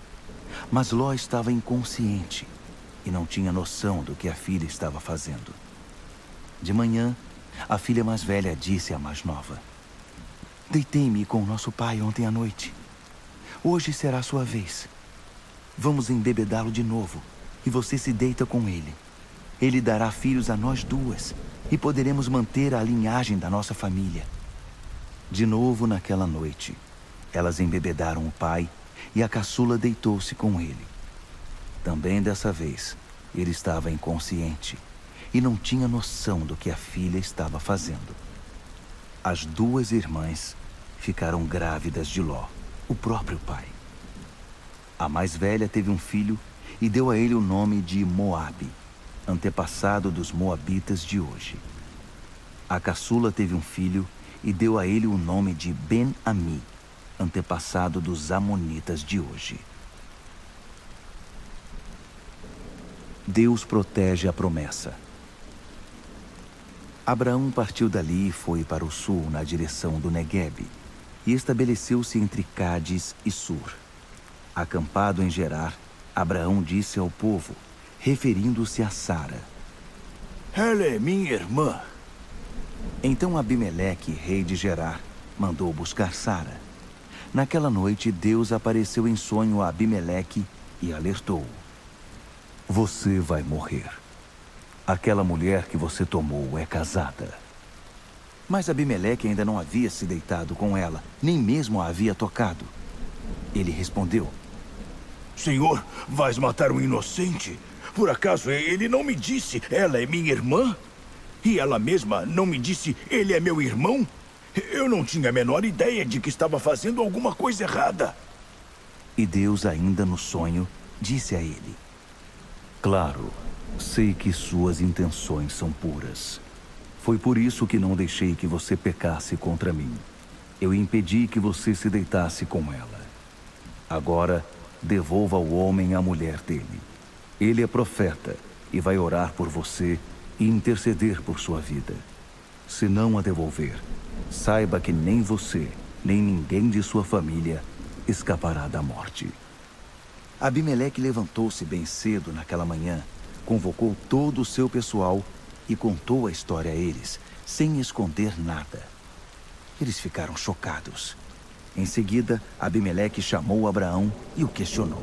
Mas Ló estava inconsciente e não tinha noção do que a filha estava fazendo. De manhã, a filha mais velha disse à mais nova: "Deitei-me com nosso pai ontem à noite. Hoje será a sua vez. Vamos embebedá-lo de novo e você se deita com ele. Ele dará filhos a nós 2 e poderemos manter a linhagem da nossa família." De novo naquela noite, elas embebedaram o pai e a caçula deitou-se com ele. Também dessa vez, ele estava inconsciente e não tinha noção do que a filha estava fazendo. As 2 irmãs ficaram grávidas de Ló, o próprio pai. A mais velha teve um filho e deu a ele o nome de Moabe, antepassado dos moabitas de hoje. A caçula teve um filho e deu a ele o nome de Ben-Ami, antepassado dos amonitas de hoje. Deus protege a promessa. Abraão partiu dali e foi para o sul, na direção do Neguebe, e estabeleceu-se entre Cádiz e Sur. Acampado em Gerar, Abraão disse ao povo, referindo-se a Sara: Ela é minha irmã. Então Abimeleque, rei de Gerar, mandou buscar Sara. Naquela noite, Deus apareceu em sonho a Abimeleque e alertou: "Você vai morrer. Aquela mulher que você tomou é casada." Mas Abimeleque ainda não havia se deitado com ela, nem mesmo a havia tocado. Ele respondeu: Senhor, vais matar um inocente? Por acaso ele não me disse, ela é minha irmã? E ela mesma não me disse, ele é meu irmão? Eu não tinha a menor ideia de que estava fazendo alguma coisa errada. E Deus, ainda no sonho, disse a ele: "Claro, sei que suas intenções são puras. Foi por isso que não deixei que você pecasse contra mim. Eu impedi que você se deitasse com ela. Agora, devolva ao homem a mulher dele. Ele é profeta e vai orar por você e interceder por sua vida. Se não a devolver, saiba que nem você nem ninguém de sua família escapará da morte. Abimeleque levantou-se bem cedo naquela manhã, convocou todo o seu pessoal e contou a história a eles, sem esconder nada. Eles ficaram chocados. Em seguida, Abimeleque chamou Abraão e o questionou.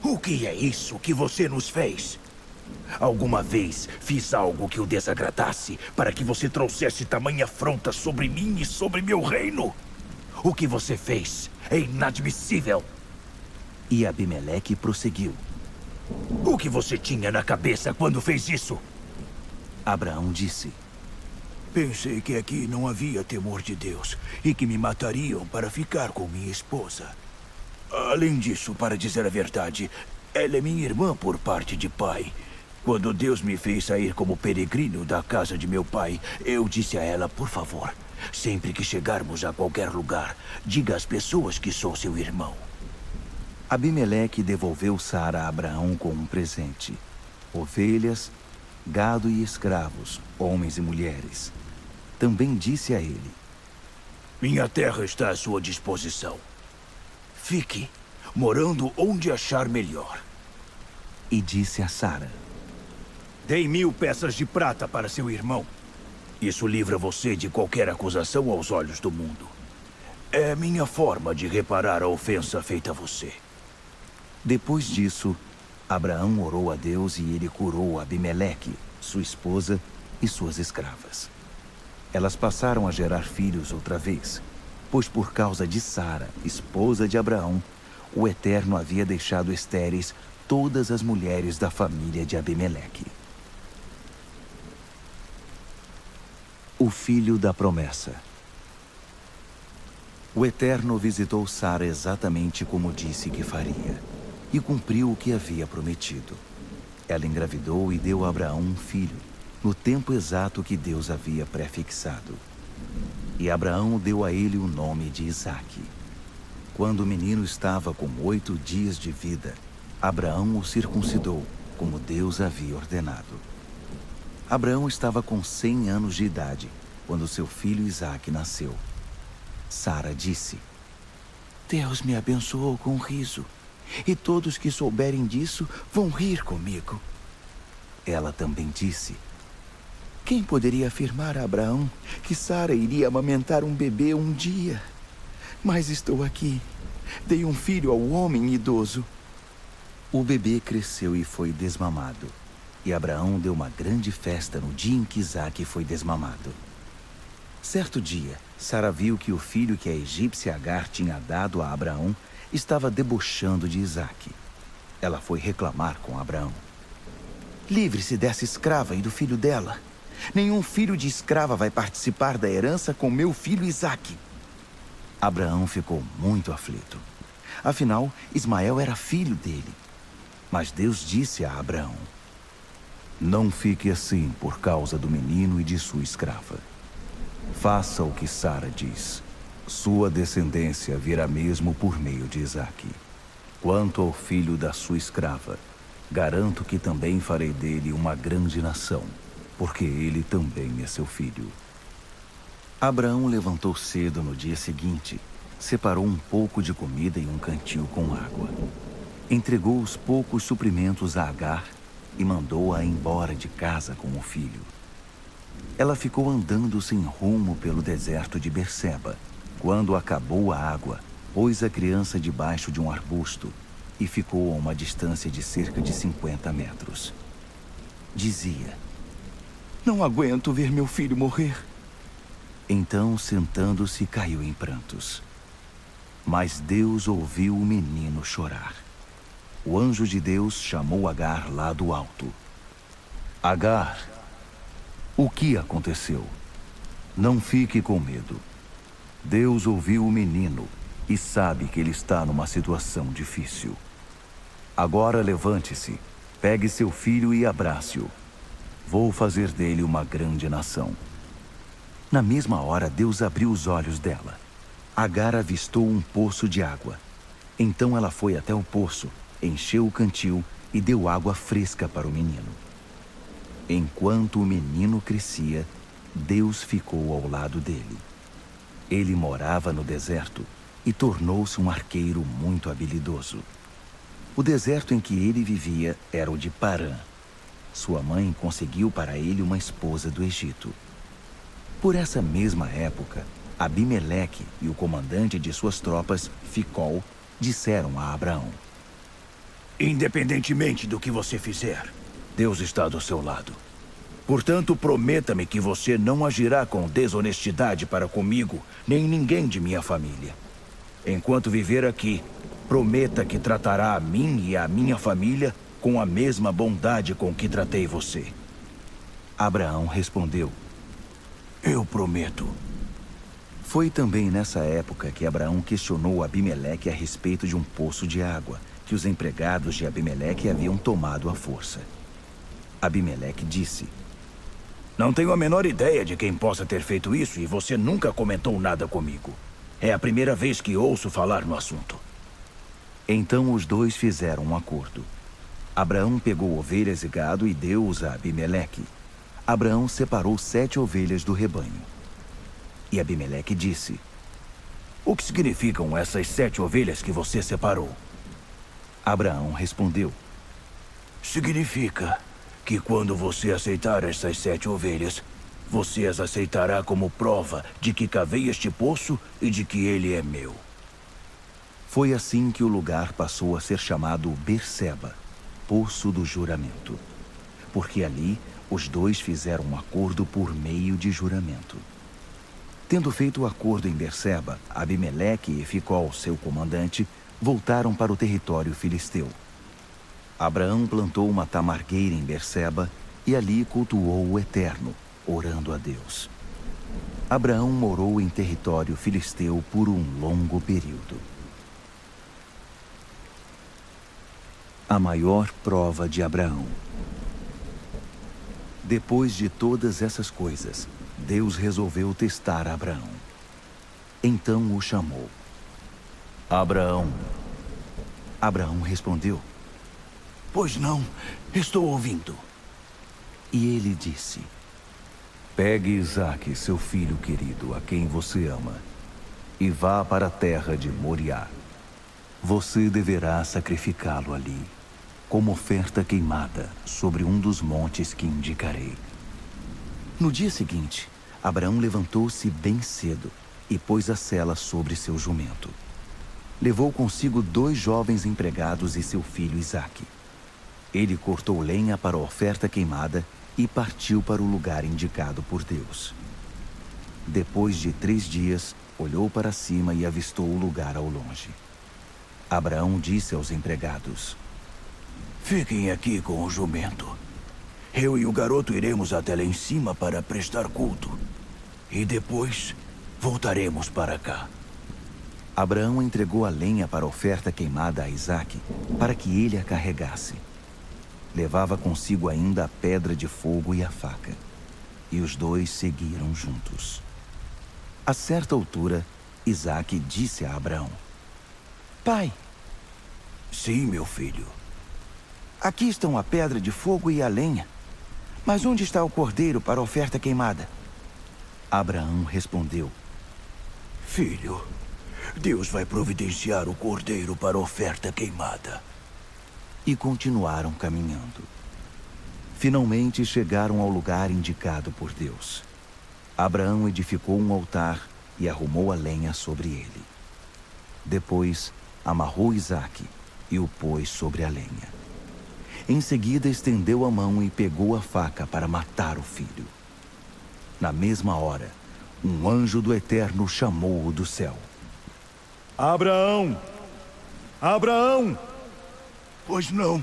O que é isso que você nos fez? Alguma vez fiz algo que o desagradasse para que você trouxesse tamanha afronta sobre mim e sobre meu reino? O que você fez é inadmissível. E Abimeleque prosseguiu. O que você tinha na cabeça quando fez isso? Abraão disse. Pensei que aqui não havia temor de Deus e que me matariam para ficar com minha esposa. Além disso, para dizer a verdade, ela é minha irmã por parte de pai. Quando Deus me fez sair como peregrino da casa de meu pai, eu disse a ela, por favor, sempre que chegarmos a qualquer lugar, diga às pessoas que sou seu irmão. Abimeleque devolveu Sara a Abraão com um presente: ovelhas, gado e escravos, homens e mulheres. Também disse a ele: Minha terra está à sua disposição. Fique, morando onde achar melhor. E disse a Sara: Dei 1000 peças de prata para seu irmão. Isso livra você de qualquer acusação aos olhos do mundo. É minha forma de reparar a ofensa feita a você. Depois disso, Abraão orou a Deus e ele curou Abimeleque, sua esposa e suas escravas. Elas passaram a gerar filhos outra vez, pois por causa de Sara, esposa de Abraão, o Eterno havia deixado estéreis todas as mulheres da família de Abimeleque. O filho da promessa. O Eterno visitou Sara exatamente como disse que faria, e cumpriu o que havia prometido. Ela engravidou e deu a Abraão um filho, no tempo exato que Deus havia prefixado. E Abraão deu a ele o nome de Isaque. Quando o menino estava com 8 dias de vida, Abraão o circuncidou, como Deus havia ordenado. Abraão estava com 100 anos de idade, quando seu filho Isaque nasceu. Sara disse: Deus me abençoou com riso, e todos que souberem disso vão rir comigo. Ela também disse: Quem poderia afirmar a Abraão que Sara iria amamentar um bebê um dia? Mas estou aqui. Dei um filho ao homem idoso. O bebê cresceu e foi desmamado. E Abraão deu uma grande festa no dia em que Isaque foi desmamado. Certo dia, Sara viu que o filho que a egípcia Agar tinha dado a Abraão estava debochando de Isaque. Ela foi reclamar com Abraão. Livre-se dessa escrava e do filho dela. Nenhum filho de escrava vai participar da herança com meu filho Isaque. Abraão ficou muito aflito. Afinal, Ismael era filho dele. Mas Deus disse a Abraão: Não fique assim por causa do menino e de sua escrava. Faça o que Sara diz. Sua descendência virá mesmo por meio de Isaque. Quanto ao filho da sua escrava, garanto que também farei dele uma grande nação, porque ele também é seu filho. Abraão levantou cedo no dia seguinte, separou um pouco de comida e um cantil com água. Entregou os poucos suprimentos a Agar e mandou-a embora de casa com o filho. Ela ficou andando sem rumo pelo deserto de Berseba. Quando acabou a água, pôs a criança debaixo de um arbusto e ficou a uma distância de cerca de 50 metros. Dizia: Não aguento ver meu filho morrer. Então, sentando-se, caiu em prantos. Mas Deus ouviu o menino chorar. O anjo de Deus chamou Agar lá do alto. Agar, o que aconteceu? Não fique com medo. Deus ouviu o menino e sabe que ele está numa situação difícil. Agora levante-se, pegue seu filho e abrace-o. Vou fazer dele uma grande nação. Na mesma hora, Deus abriu os olhos dela. Agar avistou um poço de água. Então ela foi até o poço, encheu o cantil e deu água fresca para o menino. Enquanto o menino crescia, Deus ficou ao lado dele. Ele morava no deserto e tornou-se um arqueiro muito habilidoso. O deserto em que ele vivia era o de Parã. Sua mãe conseguiu para ele uma esposa do Egito. Por essa mesma época, Abimeleque e o comandante de suas tropas, Ficol, disseram a Abraão: Independentemente do que você fizer, Deus está do seu lado. Portanto, prometa-me que você não agirá com desonestidade para comigo, nem ninguém de minha família. Enquanto viver aqui, prometa que tratará a mim e a minha família com a mesma bondade com que tratei você. Abraão respondeu: Eu prometo. Foi também nessa época que Abraão questionou Abimeleque a respeito de um poço de água que os empregados de Abimeleque haviam tomado à força. Abimeleque disse: Não tenho a menor ideia de quem possa ter feito isso e você nunca comentou nada comigo. É a primeira vez que ouço falar no assunto. Então os dois fizeram um acordo. Abraão pegou ovelhas e gado e deu-os a Abimeleque. Abraão separou 7 ovelhas do rebanho. E Abimeleque disse: O que significam essas 7 ovelhas que você separou? Abraão respondeu: Significa que quando você aceitar essas 7 ovelhas, você as aceitará como prova de que cavei este poço e de que ele é meu. Foi assim que o lugar passou a ser chamado Berseba, Poço do Juramento, porque ali os dois fizeram um acordo por meio de juramento. Tendo feito o acordo em Berseba, Abimeleque e Ficol, seu comandante, voltaram para o território filisteu. Abraão plantou uma tamargueira em Berseba e ali cultuou o Eterno, orando a Deus. Abraão morou em território filisteu por um longo período. A maior prova de Abraão. Depois de todas essas coisas, Deus resolveu testar Abraão. Então o chamou: Abraão. Abraão respondeu: Pois não, estou ouvindo. E ele disse: Pegue Isaque, seu filho querido, a quem você ama, e vá para a terra de Moriá. Você deverá sacrificá-lo ali, como oferta queimada, sobre um dos montes que indicarei. No dia seguinte, Abraão levantou-se bem cedo e pôs a sela sobre seu jumento. Levou consigo 2 jovens empregados e seu filho Isaque. Ele cortou lenha para a oferta queimada e partiu para o lugar indicado por Deus. Depois de 3 dias, olhou para cima e avistou o lugar ao longe. Abraão disse aos empregados: Fiquem aqui com o jumento. Eu e o garoto iremos até lá em cima para prestar culto. E depois voltaremos para cá. Abraão entregou a lenha para a oferta queimada a Isaque, para que ele a carregasse. Levava consigo ainda a pedra de fogo e a faca. E os dois seguiram juntos. A certa altura, Isaque disse a Abraão: Pai. Sim, meu filho. Aqui estão a pedra de fogo e a lenha. Mas onde está o cordeiro para a oferta queimada? Abraão respondeu: Filho, Deus vai providenciar o cordeiro para a oferta queimada. E continuaram caminhando. Finalmente chegaram ao lugar indicado por Deus. Abraão edificou um altar e arrumou a lenha sobre ele. Depois, amarrou Isaque e o pôs sobre a lenha. Em seguida, estendeu a mão e pegou a faca para matar o filho. Na mesma hora, um anjo do Eterno chamou-o do céu: Abraão! Abraão! Pois não.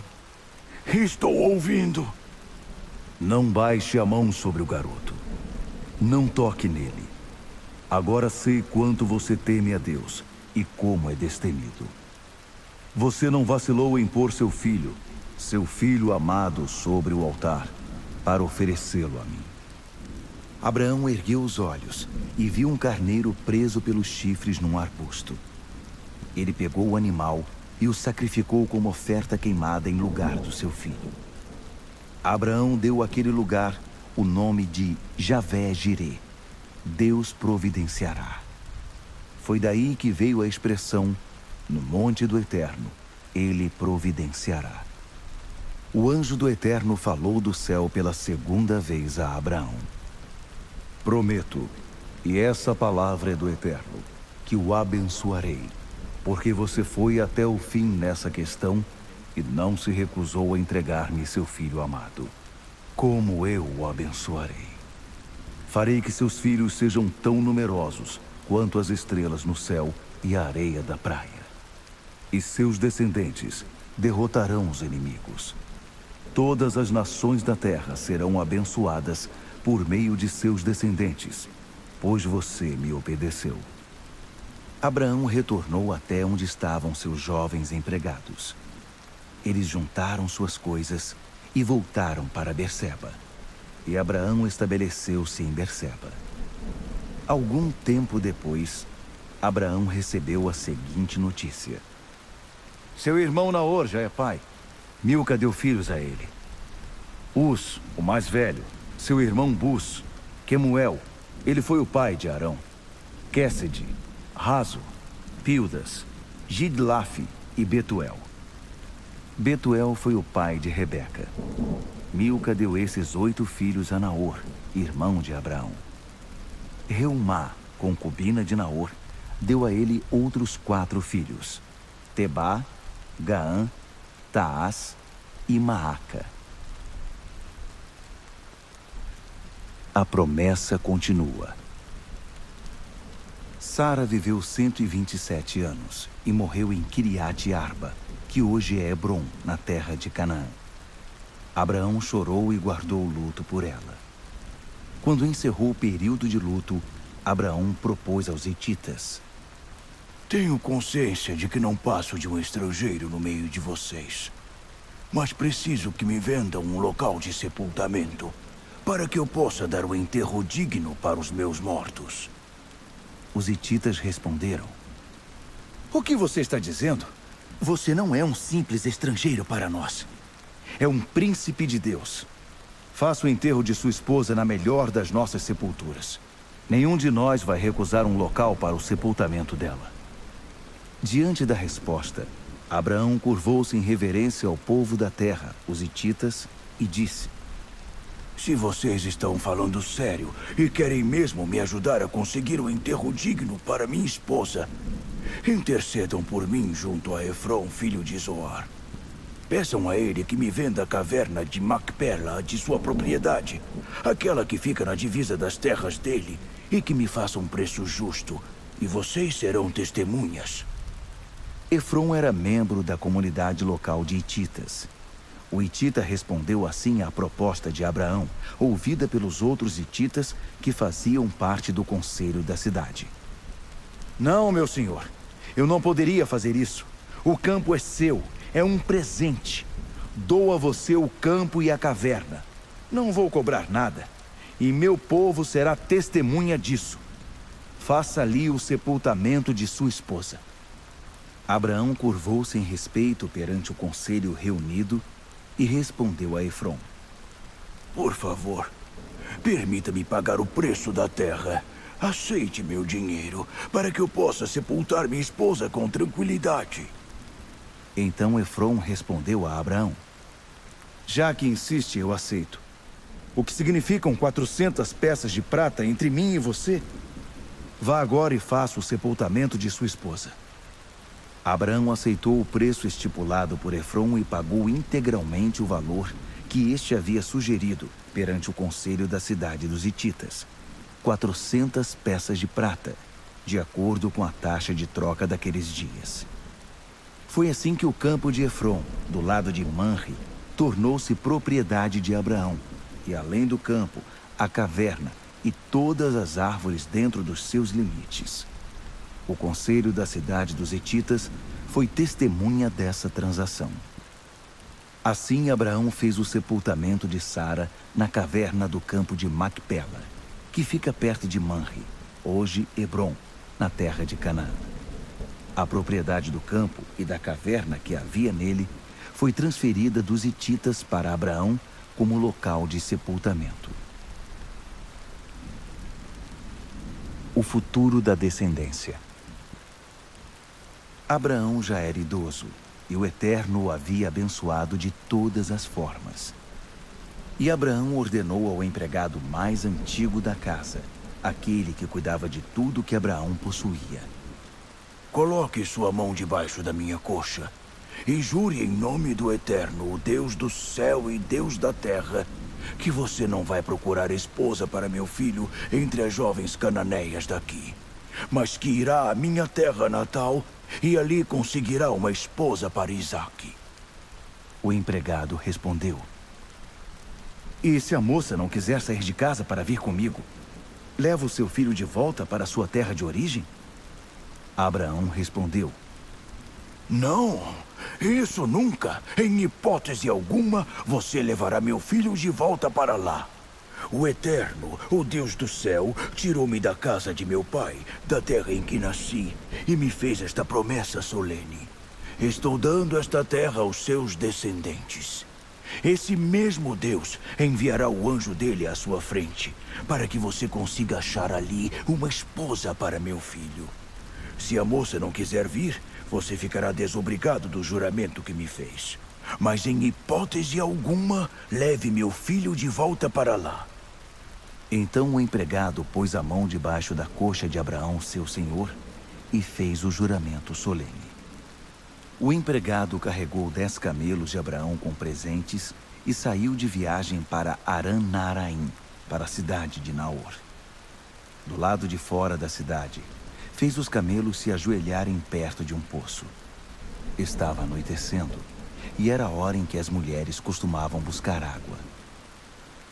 Estou ouvindo. Não baixe a mão sobre o garoto. Não toque nele. Agora sei quanto você teme a Deus e como é destemido. Você não vacilou em pôr seu filho amado, sobre o altar, para oferecê-lo a mim. Abraão ergueu os olhos e viu um carneiro preso pelos chifres num arbusto. Ele pegou o animal e o sacrificou como oferta queimada em lugar do seu filho. Abraão deu àquele lugar o nome de Javé-Jirê, Deus providenciará. Foi daí que veio a expressão: no monte do Eterno, ele providenciará. O anjo do Eterno falou do céu pela segunda vez a Abraão. Prometo, e essa palavra é do Eterno, que o abençoarei, porque você foi até o fim nessa questão e não se recusou a entregar-me seu filho amado. Como eu o abençoarei? Farei que seus filhos sejam tão numerosos quanto as estrelas no céu e a areia da praia. E seus descendentes derrotarão os inimigos. Todas as nações da terra serão abençoadas por meio de seus descendentes, pois você me obedeceu. Abraão retornou até onde estavam seus jovens empregados. Eles juntaram suas coisas e voltaram para Berseba. E Abraão estabeleceu-se em Berseba. Algum tempo depois, Abraão recebeu a seguinte notícia: seu irmão Naor já é pai. Milca deu filhos a ele. Uz, o mais velho, seu irmão Bus, Quemuel, ele foi o pai de Arão. Quésede, Razo, Pildas, Gidlaf e Betuel. Betuel foi o pai de Rebeca. Milca deu esses 8 filhos a Naor, irmão de Abraão. Reumá, concubina de Naor, deu a ele outros 4 filhos: Tebá, Gaã, Taás e Maaca. A promessa continua. Sara viveu 127 anos e morreu em Kiriat Arba, que hoje é Hebrom, na terra de Canaã. Abraão chorou e guardou luto por ela. Quando encerrou o período de luto, Abraão propôs aos hititas: Tenho consciência de que não passo de um estrangeiro no meio de vocês. Mas preciso que me vendam um local de sepultamento, para que eu possa dar um enterro digno para os meus mortos. Os hititas responderam: O que você está dizendo? Você não é um simples estrangeiro para nós. É um príncipe de Deus. Faça o enterro de sua esposa na melhor das nossas sepulturas. Nenhum de nós vai recusar um local para o sepultamento dela. Diante da resposta, Abraão curvou-se em reverência ao povo da terra, os hititas, e disse: Se vocês estão falando sério e querem mesmo me ajudar a conseguir um enterro digno para minha esposa, intercedam por mim junto a Efron, filho de Zoar. Peçam a ele que me venda a caverna de Macpela de sua propriedade, aquela que fica na divisa das terras dele, e que me faça um preço justo, e vocês serão testemunhas. Efron era membro da comunidade local de hititas. O hitita respondeu assim à proposta de Abraão, ouvida pelos outros hititas que faziam parte do conselho da cidade. Não, meu senhor. Eu não poderia fazer isso. O campo é seu. É um presente. Dou a você o campo e a caverna. Não vou cobrar nada. E meu povo será testemunha disso. Faça ali o sepultamento de sua esposa. Abraão curvou-se em respeito perante o conselho reunido e respondeu a Efron: Por favor, permita-me pagar o preço da terra. Aceite meu dinheiro, para que eu possa sepultar minha esposa com tranquilidade. Então Efron respondeu a Abraão: Já que insiste, eu aceito. O que significam 400 peças de prata entre mim e você? Vá agora e faça o sepultamento de sua esposa. Abraão aceitou o preço estipulado por Efron e pagou integralmente o valor que este havia sugerido perante o conselho da cidade dos hititas: 400 peças de prata, de acordo com a taxa de troca daqueles dias. Foi assim que o campo de Efron, do lado de Manre, tornou-se propriedade de Abraão, e além do campo, a caverna e todas as árvores dentro dos seus limites. O conselho da cidade dos hititas foi testemunha dessa transação. Assim Abraão fez o sepultamento de Sara na caverna do campo de Macpela, que fica perto de Manre, hoje Hebrom, na terra de Canaã. A propriedade do campo e da caverna que havia nele foi transferida dos hititas para Abraão como local de sepultamento. O futuro da descendência. Abraão já era idoso, e o Eterno o havia abençoado de todas as formas. E Abraão ordenou ao empregado mais antigo da casa, aquele que cuidava de tudo que Abraão possuía: Coloque sua mão debaixo da minha coxa e jure em nome do Eterno, o Deus do céu e Deus da terra, que você não vai procurar esposa para meu filho entre as jovens cananeias daqui, mas que irá à minha terra natal e ali conseguirá uma esposa para Isaque. O empregado respondeu: E se a moça não quiser sair de casa para vir comigo, leva o seu filho de volta para sua terra de origem? Abraão respondeu: Não, isso nunca. Em hipótese alguma, você levará meu filho de volta para lá. O Eterno, o Deus do céu, tirou-me da casa de meu pai, da terra em que nasci, e me fez esta promessa solene: estou dando esta terra aos seus descendentes. Esse mesmo Deus enviará o anjo dele à sua frente, para que você consiga achar ali uma esposa para meu filho. Se a moça não quiser vir, você ficará desobrigado do juramento que me fez. Mas em hipótese alguma, leve meu filho de volta para lá. Então o empregado pôs a mão debaixo da coxa de Abraão, seu senhor, e fez o juramento solene. O empregado carregou 10 camelos de Abraão com presentes e saiu de viagem para Harã-Naaraim, para a cidade de Naor. Do lado de fora da cidade, fez os camelos se ajoelharem perto de um poço. Estava anoitecendo, e era a hora em que as mulheres costumavam buscar água.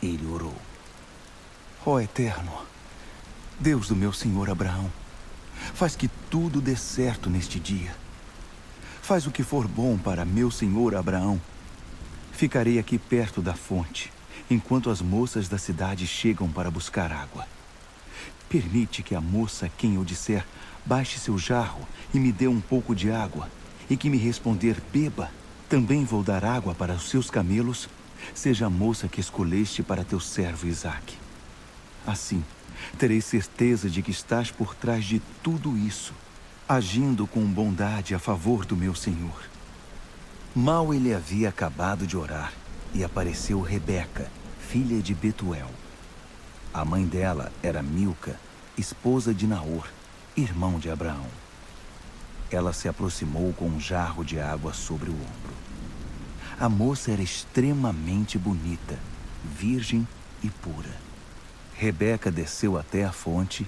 Ele orou: Ó Eterno, Deus do meu senhor Abraão, faz que tudo dê certo neste dia. Faz o que for bom para meu senhor Abraão. Ficarei aqui perto da fonte, enquanto as moças da cidade chegam para buscar água. Permite que a moça a quem eu disser, baixe seu jarro e me dê um pouco de água, e que me responder, beba, também vou dar água para os seus camelos, seja a moça que escolheste para teu servo Isaque. Assim, terei certeza de que estás por trás de tudo isso, agindo com bondade a favor do meu senhor. Mal ele havia acabado de orar, e apareceu Rebeca, filha de Betuel. A mãe dela era Milca, esposa de Naor, irmão de Abraão. Ela se aproximou com um jarro de água sobre o ombro. A moça era extremamente bonita, virgem e pura. Rebeca desceu até a fonte,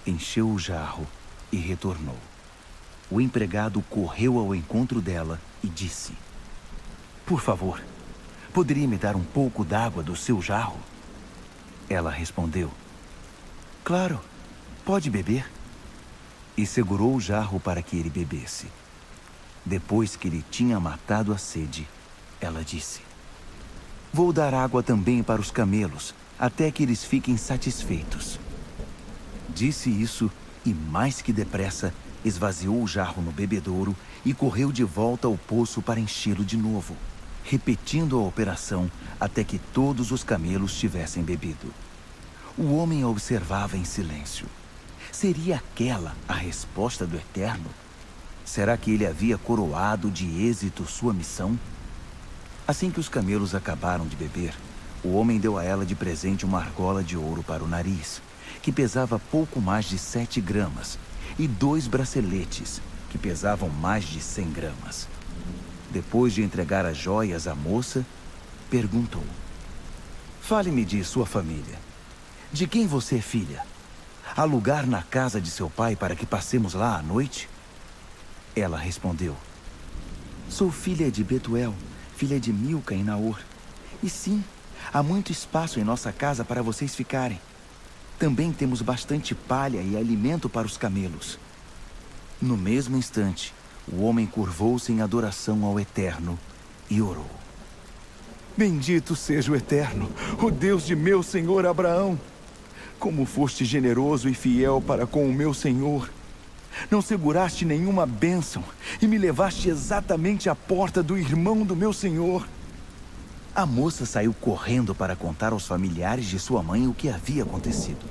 encheu o jarro e retornou. O empregado correu ao encontro dela e disse: Por favor, poderia me dar um pouco d'água do seu jarro? Ela respondeu: Claro, pode beber. E segurou o jarro para que ele bebesse. Depois que ele tinha matado a sede, ela disse: Vou dar água também para os camelos, até que eles fiquem satisfeitos. Disse isso e, mais que depressa, esvaziou o jarro no bebedouro e correu de volta ao poço para enchê-lo de novo, repetindo a operação até que todos os camelos tivessem bebido. O homem a observava em silêncio. Seria aquela a resposta do Eterno? Será que ele havia coroado de êxito sua missão? Assim que os camelos acabaram de beber, o homem deu a ela de presente uma argola de ouro para o nariz, que pesava pouco mais de 7 gramas, e 2 braceletes, que pesavam mais de 100 gramas. Depois de entregar as joias à moça, perguntou: Fale-me de sua família. De quem você é filha? Há lugar na casa de seu pai para que passemos lá à noite? Ela respondeu: Sou filha de Betuel, filha de Milca e Naor. E sim, há muito espaço em nossa casa para vocês ficarem. Também temos bastante palha e alimento para os camelos. No mesmo instante, o homem curvou-se em adoração ao Eterno e orou: Bendito seja o Eterno, o Deus de meu senhor Abraão. Como foste generoso e fiel para com o meu senhor. Não seguraste nenhuma bênção e me levaste exatamente à porta do irmão do meu senhor. A moça saiu correndo para contar aos familiares de sua mãe o que havia acontecido.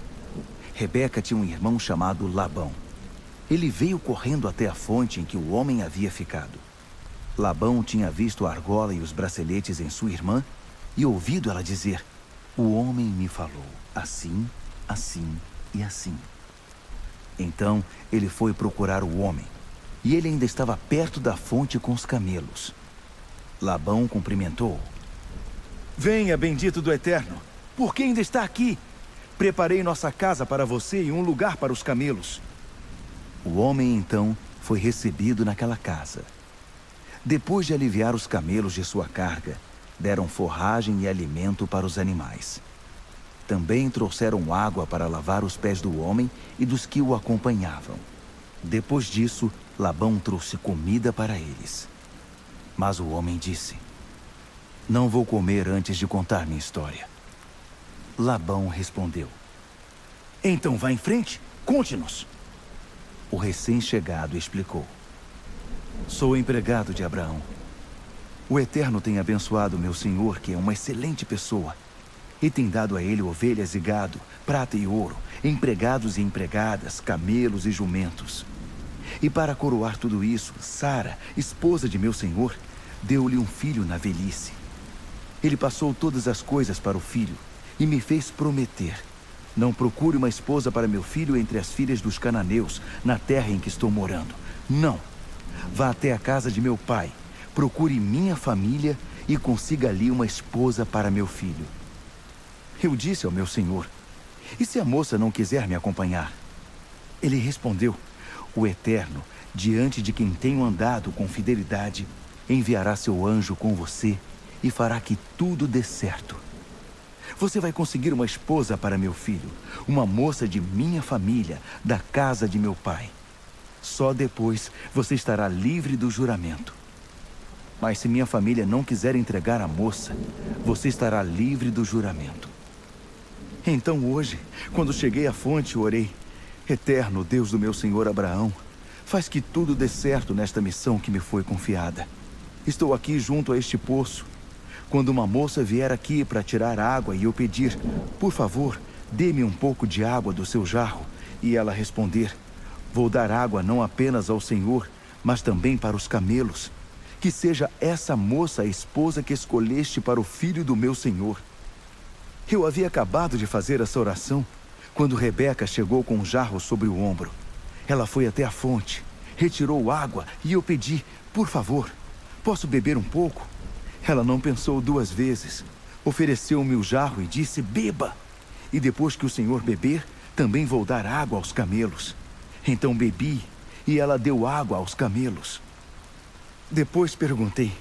Rebeca tinha um irmão chamado Labão. Ele veio correndo até a fonte em que o homem havia ficado. Labão tinha visto a argola e os braceletes em sua irmã e ouvido ela dizer: "O homem me falou assim, assim e assim." Então ele foi procurar o homem, e ele ainda estava perto da fonte com os camelos. Labão cumprimentou-o. Venha, bendito do Eterno. Por que ainda está aqui? Preparei nossa casa para você e um lugar para os camelos. O homem, então, foi recebido naquela casa. Depois de aliviar os camelos de sua carga, deram forragem e alimento para os animais. Também trouxeram água para lavar os pés do homem e dos que o acompanhavam. Depois disso, Labão trouxe comida para eles. Mas o homem disse: "Não vou comer antes de contar minha história." Labão respondeu: Então vá em frente, conte-nos. O recém-chegado explicou: "Sou empregado de Abraão. O Eterno tem abençoado meu senhor, que é uma excelente pessoa, e tem dado a ele ovelhas e gado, prata e ouro, empregados e empregadas, camelos e jumentos. E para coroar tudo isso, Sara, esposa de meu senhor, deu-lhe um filho na velhice. Ele passou todas as coisas para o filho e me fez prometer: não procure uma esposa para meu filho entre as filhas dos cananeus, na terra em que estou morando. Não. Vá até a casa de meu pai, procure minha família e consiga ali uma esposa para meu filho." Eu disse ao meu senhor: "E se a moça não quiser me acompanhar?" Ele respondeu: "O Eterno, diante de quem tenho andado com fidelidade, enviará seu anjo com você e fará que tudo dê certo. Você vai conseguir uma esposa para meu filho, uma moça de minha família, da casa de meu pai. Só depois você estará livre do juramento. Mas se minha família não quiser entregar a moça, você estará livre do juramento." Então hoje, quando cheguei à fonte, orei: "Eterno Deus do meu senhor Abraão, faz que tudo dê certo nesta missão que me foi confiada. Estou aqui junto a este poço. Quando uma moça vier aqui para tirar água e eu pedir: 'Por favor, dê-me um pouco de água do seu jarro,' e ela responder: 'Vou dar água não apenas ao Senhor, mas também para os camelos,' que seja essa moça a esposa que escolheste para o filho do meu senhor." Eu havia acabado de fazer essa oração quando Rebeca chegou com um jarro sobre o ombro. Ela foi até a fonte, retirou água e eu pedi: "Por favor, posso beber um pouco?" Ela não pensou duas vezes. Ofereceu-me o jarro e disse: "Beba! E depois que o senhor beber, também vou dar água aos camelos." Então bebi e ela deu água aos camelos. Depois perguntei: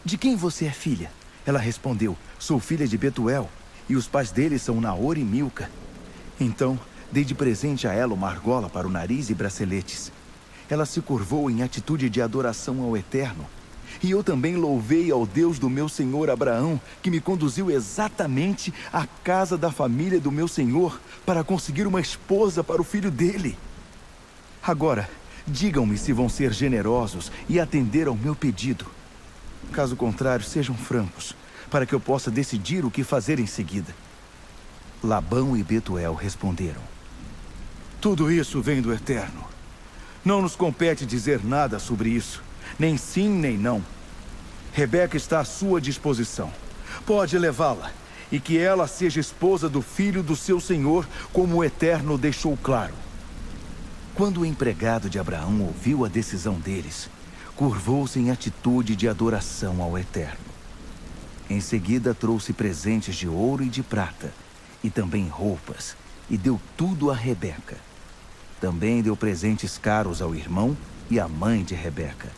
"De quem você é filha?" Ela respondeu: "Sou filha de Betuel, e os pais deles são Naor e Milca." Então dei de presente a ela uma argola para o nariz e braceletes. Ela se curvou em atitude de adoração ao Eterno. E eu também louvei ao Deus do meu senhor Abraão, que me conduziu exatamente à casa da família do meu senhor para conseguir uma esposa para o filho dele. Agora, digam-me se vão ser generosos e atender ao meu pedido. Caso contrário, sejam francos, para que eu possa decidir o que fazer em seguida." Labão e Betuel responderam: "Tudo isso vem do Eterno. Não nos compete dizer nada sobre isso, nem sim nem não. Rebeca está à sua disposição. Pode levá-la, e que ela seja esposa do filho do seu senhor, como o Eterno deixou claro." Quando o empregado de Abraão ouviu a decisão deles, curvou-se em atitude de adoração ao Eterno. Em seguida trouxe presentes de ouro e de prata, e também roupas, e deu tudo a Rebeca. Também deu presentes caros ao irmão e à mãe de Rebeca.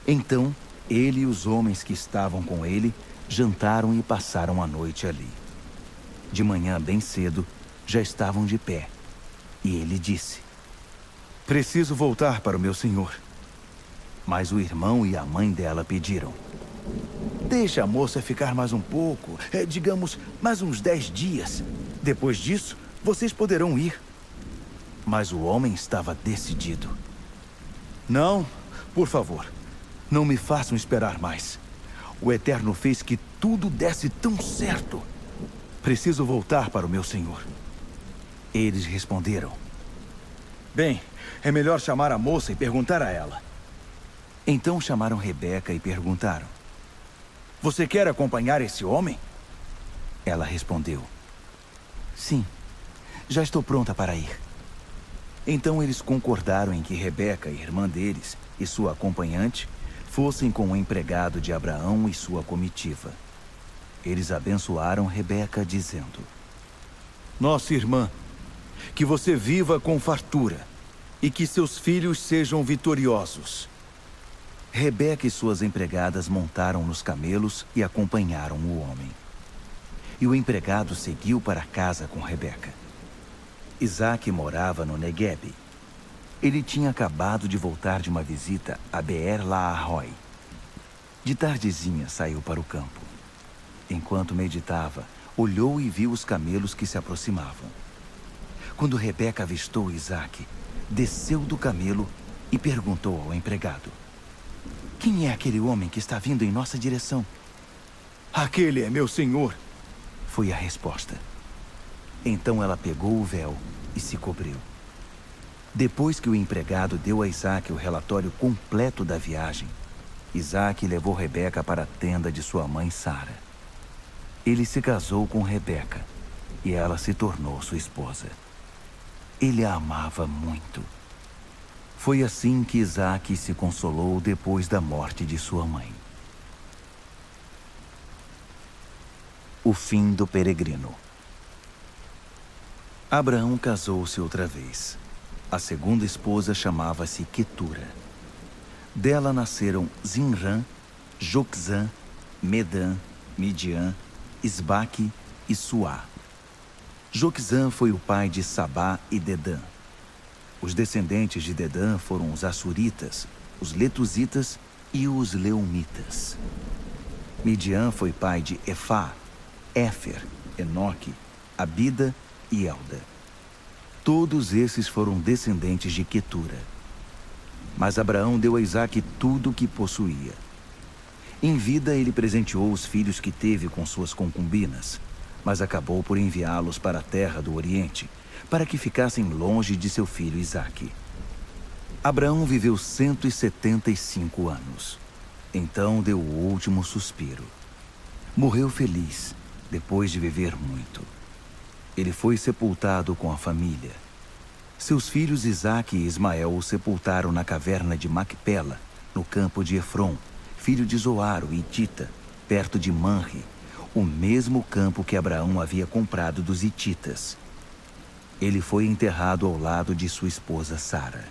Então, ele e os homens que estavam com ele jantaram e passaram a noite ali. De manhã bem cedo, já estavam de pé, e ele disse: "Preciso voltar para o meu senhor." Mas o irmão e a mãe dela pediram: "Deixa a moça ficar mais um pouco, digamos, mais uns 10 dias. Depois disso, vocês poderão ir." Mas o homem estava decidido. "Não, por favor, não me façam esperar mais. O Eterno fez que tudo desse tão certo. Preciso voltar para o meu senhor." Eles responderam: Bem, é melhor chamar a moça e perguntar a ela. Então chamaram Rebeca e perguntaram. Você quer acompanhar esse homem? Ela respondeu. Sim, já estou pronta para ir. Então eles concordaram em que Rebeca, irmã deles, e sua acompanhante fossem com o empregado de Abraão e sua comitiva. Eles abençoaram Rebeca, dizendo: Nossa irmã, que você viva com fartura e que seus filhos sejam vitoriosos. Rebeca e suas empregadas montaram nos camelos e acompanharam o homem. E o empregado seguiu para casa com Rebeca. Isaque morava no Neguebe. Ele tinha acabado de voltar de uma visita a Beer-Lahai. De tardezinha saiu para o campo. Enquanto meditava, olhou e viu os camelos que se aproximavam. Quando Rebeca avistou Isaque, desceu do camelo e perguntou ao empregado: Quem é aquele homem que está vindo em nossa direção? Aquele é meu senhor, foi a resposta. Então ela pegou o véu e se cobriu. Depois que o empregado deu a Isaque o relatório completo da viagem, Isaque levou Rebeca para a tenda de sua mãe Sara. Ele se casou com Rebeca e ela se tornou sua esposa. Ele a amava muito. Foi assim que Isaque se consolou depois da morte de sua mãe. O fim do peregrino. Abraão casou-se outra vez. A segunda esposa chamava-se Quetura. Dela nasceram Zinrã, Joquzã, Medã, Midian, Isbaque e Suá. Joquzã foi o pai de Sabá e Dedã. Os descendentes de Dedã foram os Assuritas, os Letuzitas e os Leumitas. Midian foi pai de Efá, Éfer, Enoque, Abida e Elda. Todos esses foram descendentes de Quetura. Mas Abraão deu a Isaque tudo o que possuía. Em vida, ele presenteou os filhos que teve com suas concubinas, mas acabou por enviá-los para a terra do Oriente, para que ficassem longe de seu filho Isaque. Abraão viveu 175 anos. Então deu o último suspiro. Morreu feliz, depois de viver muito. Ele foi sepultado com a família. Seus filhos Isaque e Ismael o sepultaram na caverna de Macpela, no campo de Efron, filho de Zoar, o hitita, perto de Manre, o mesmo campo que Abraão havia comprado dos hititas. Ele foi enterrado ao lado de sua esposa Sara.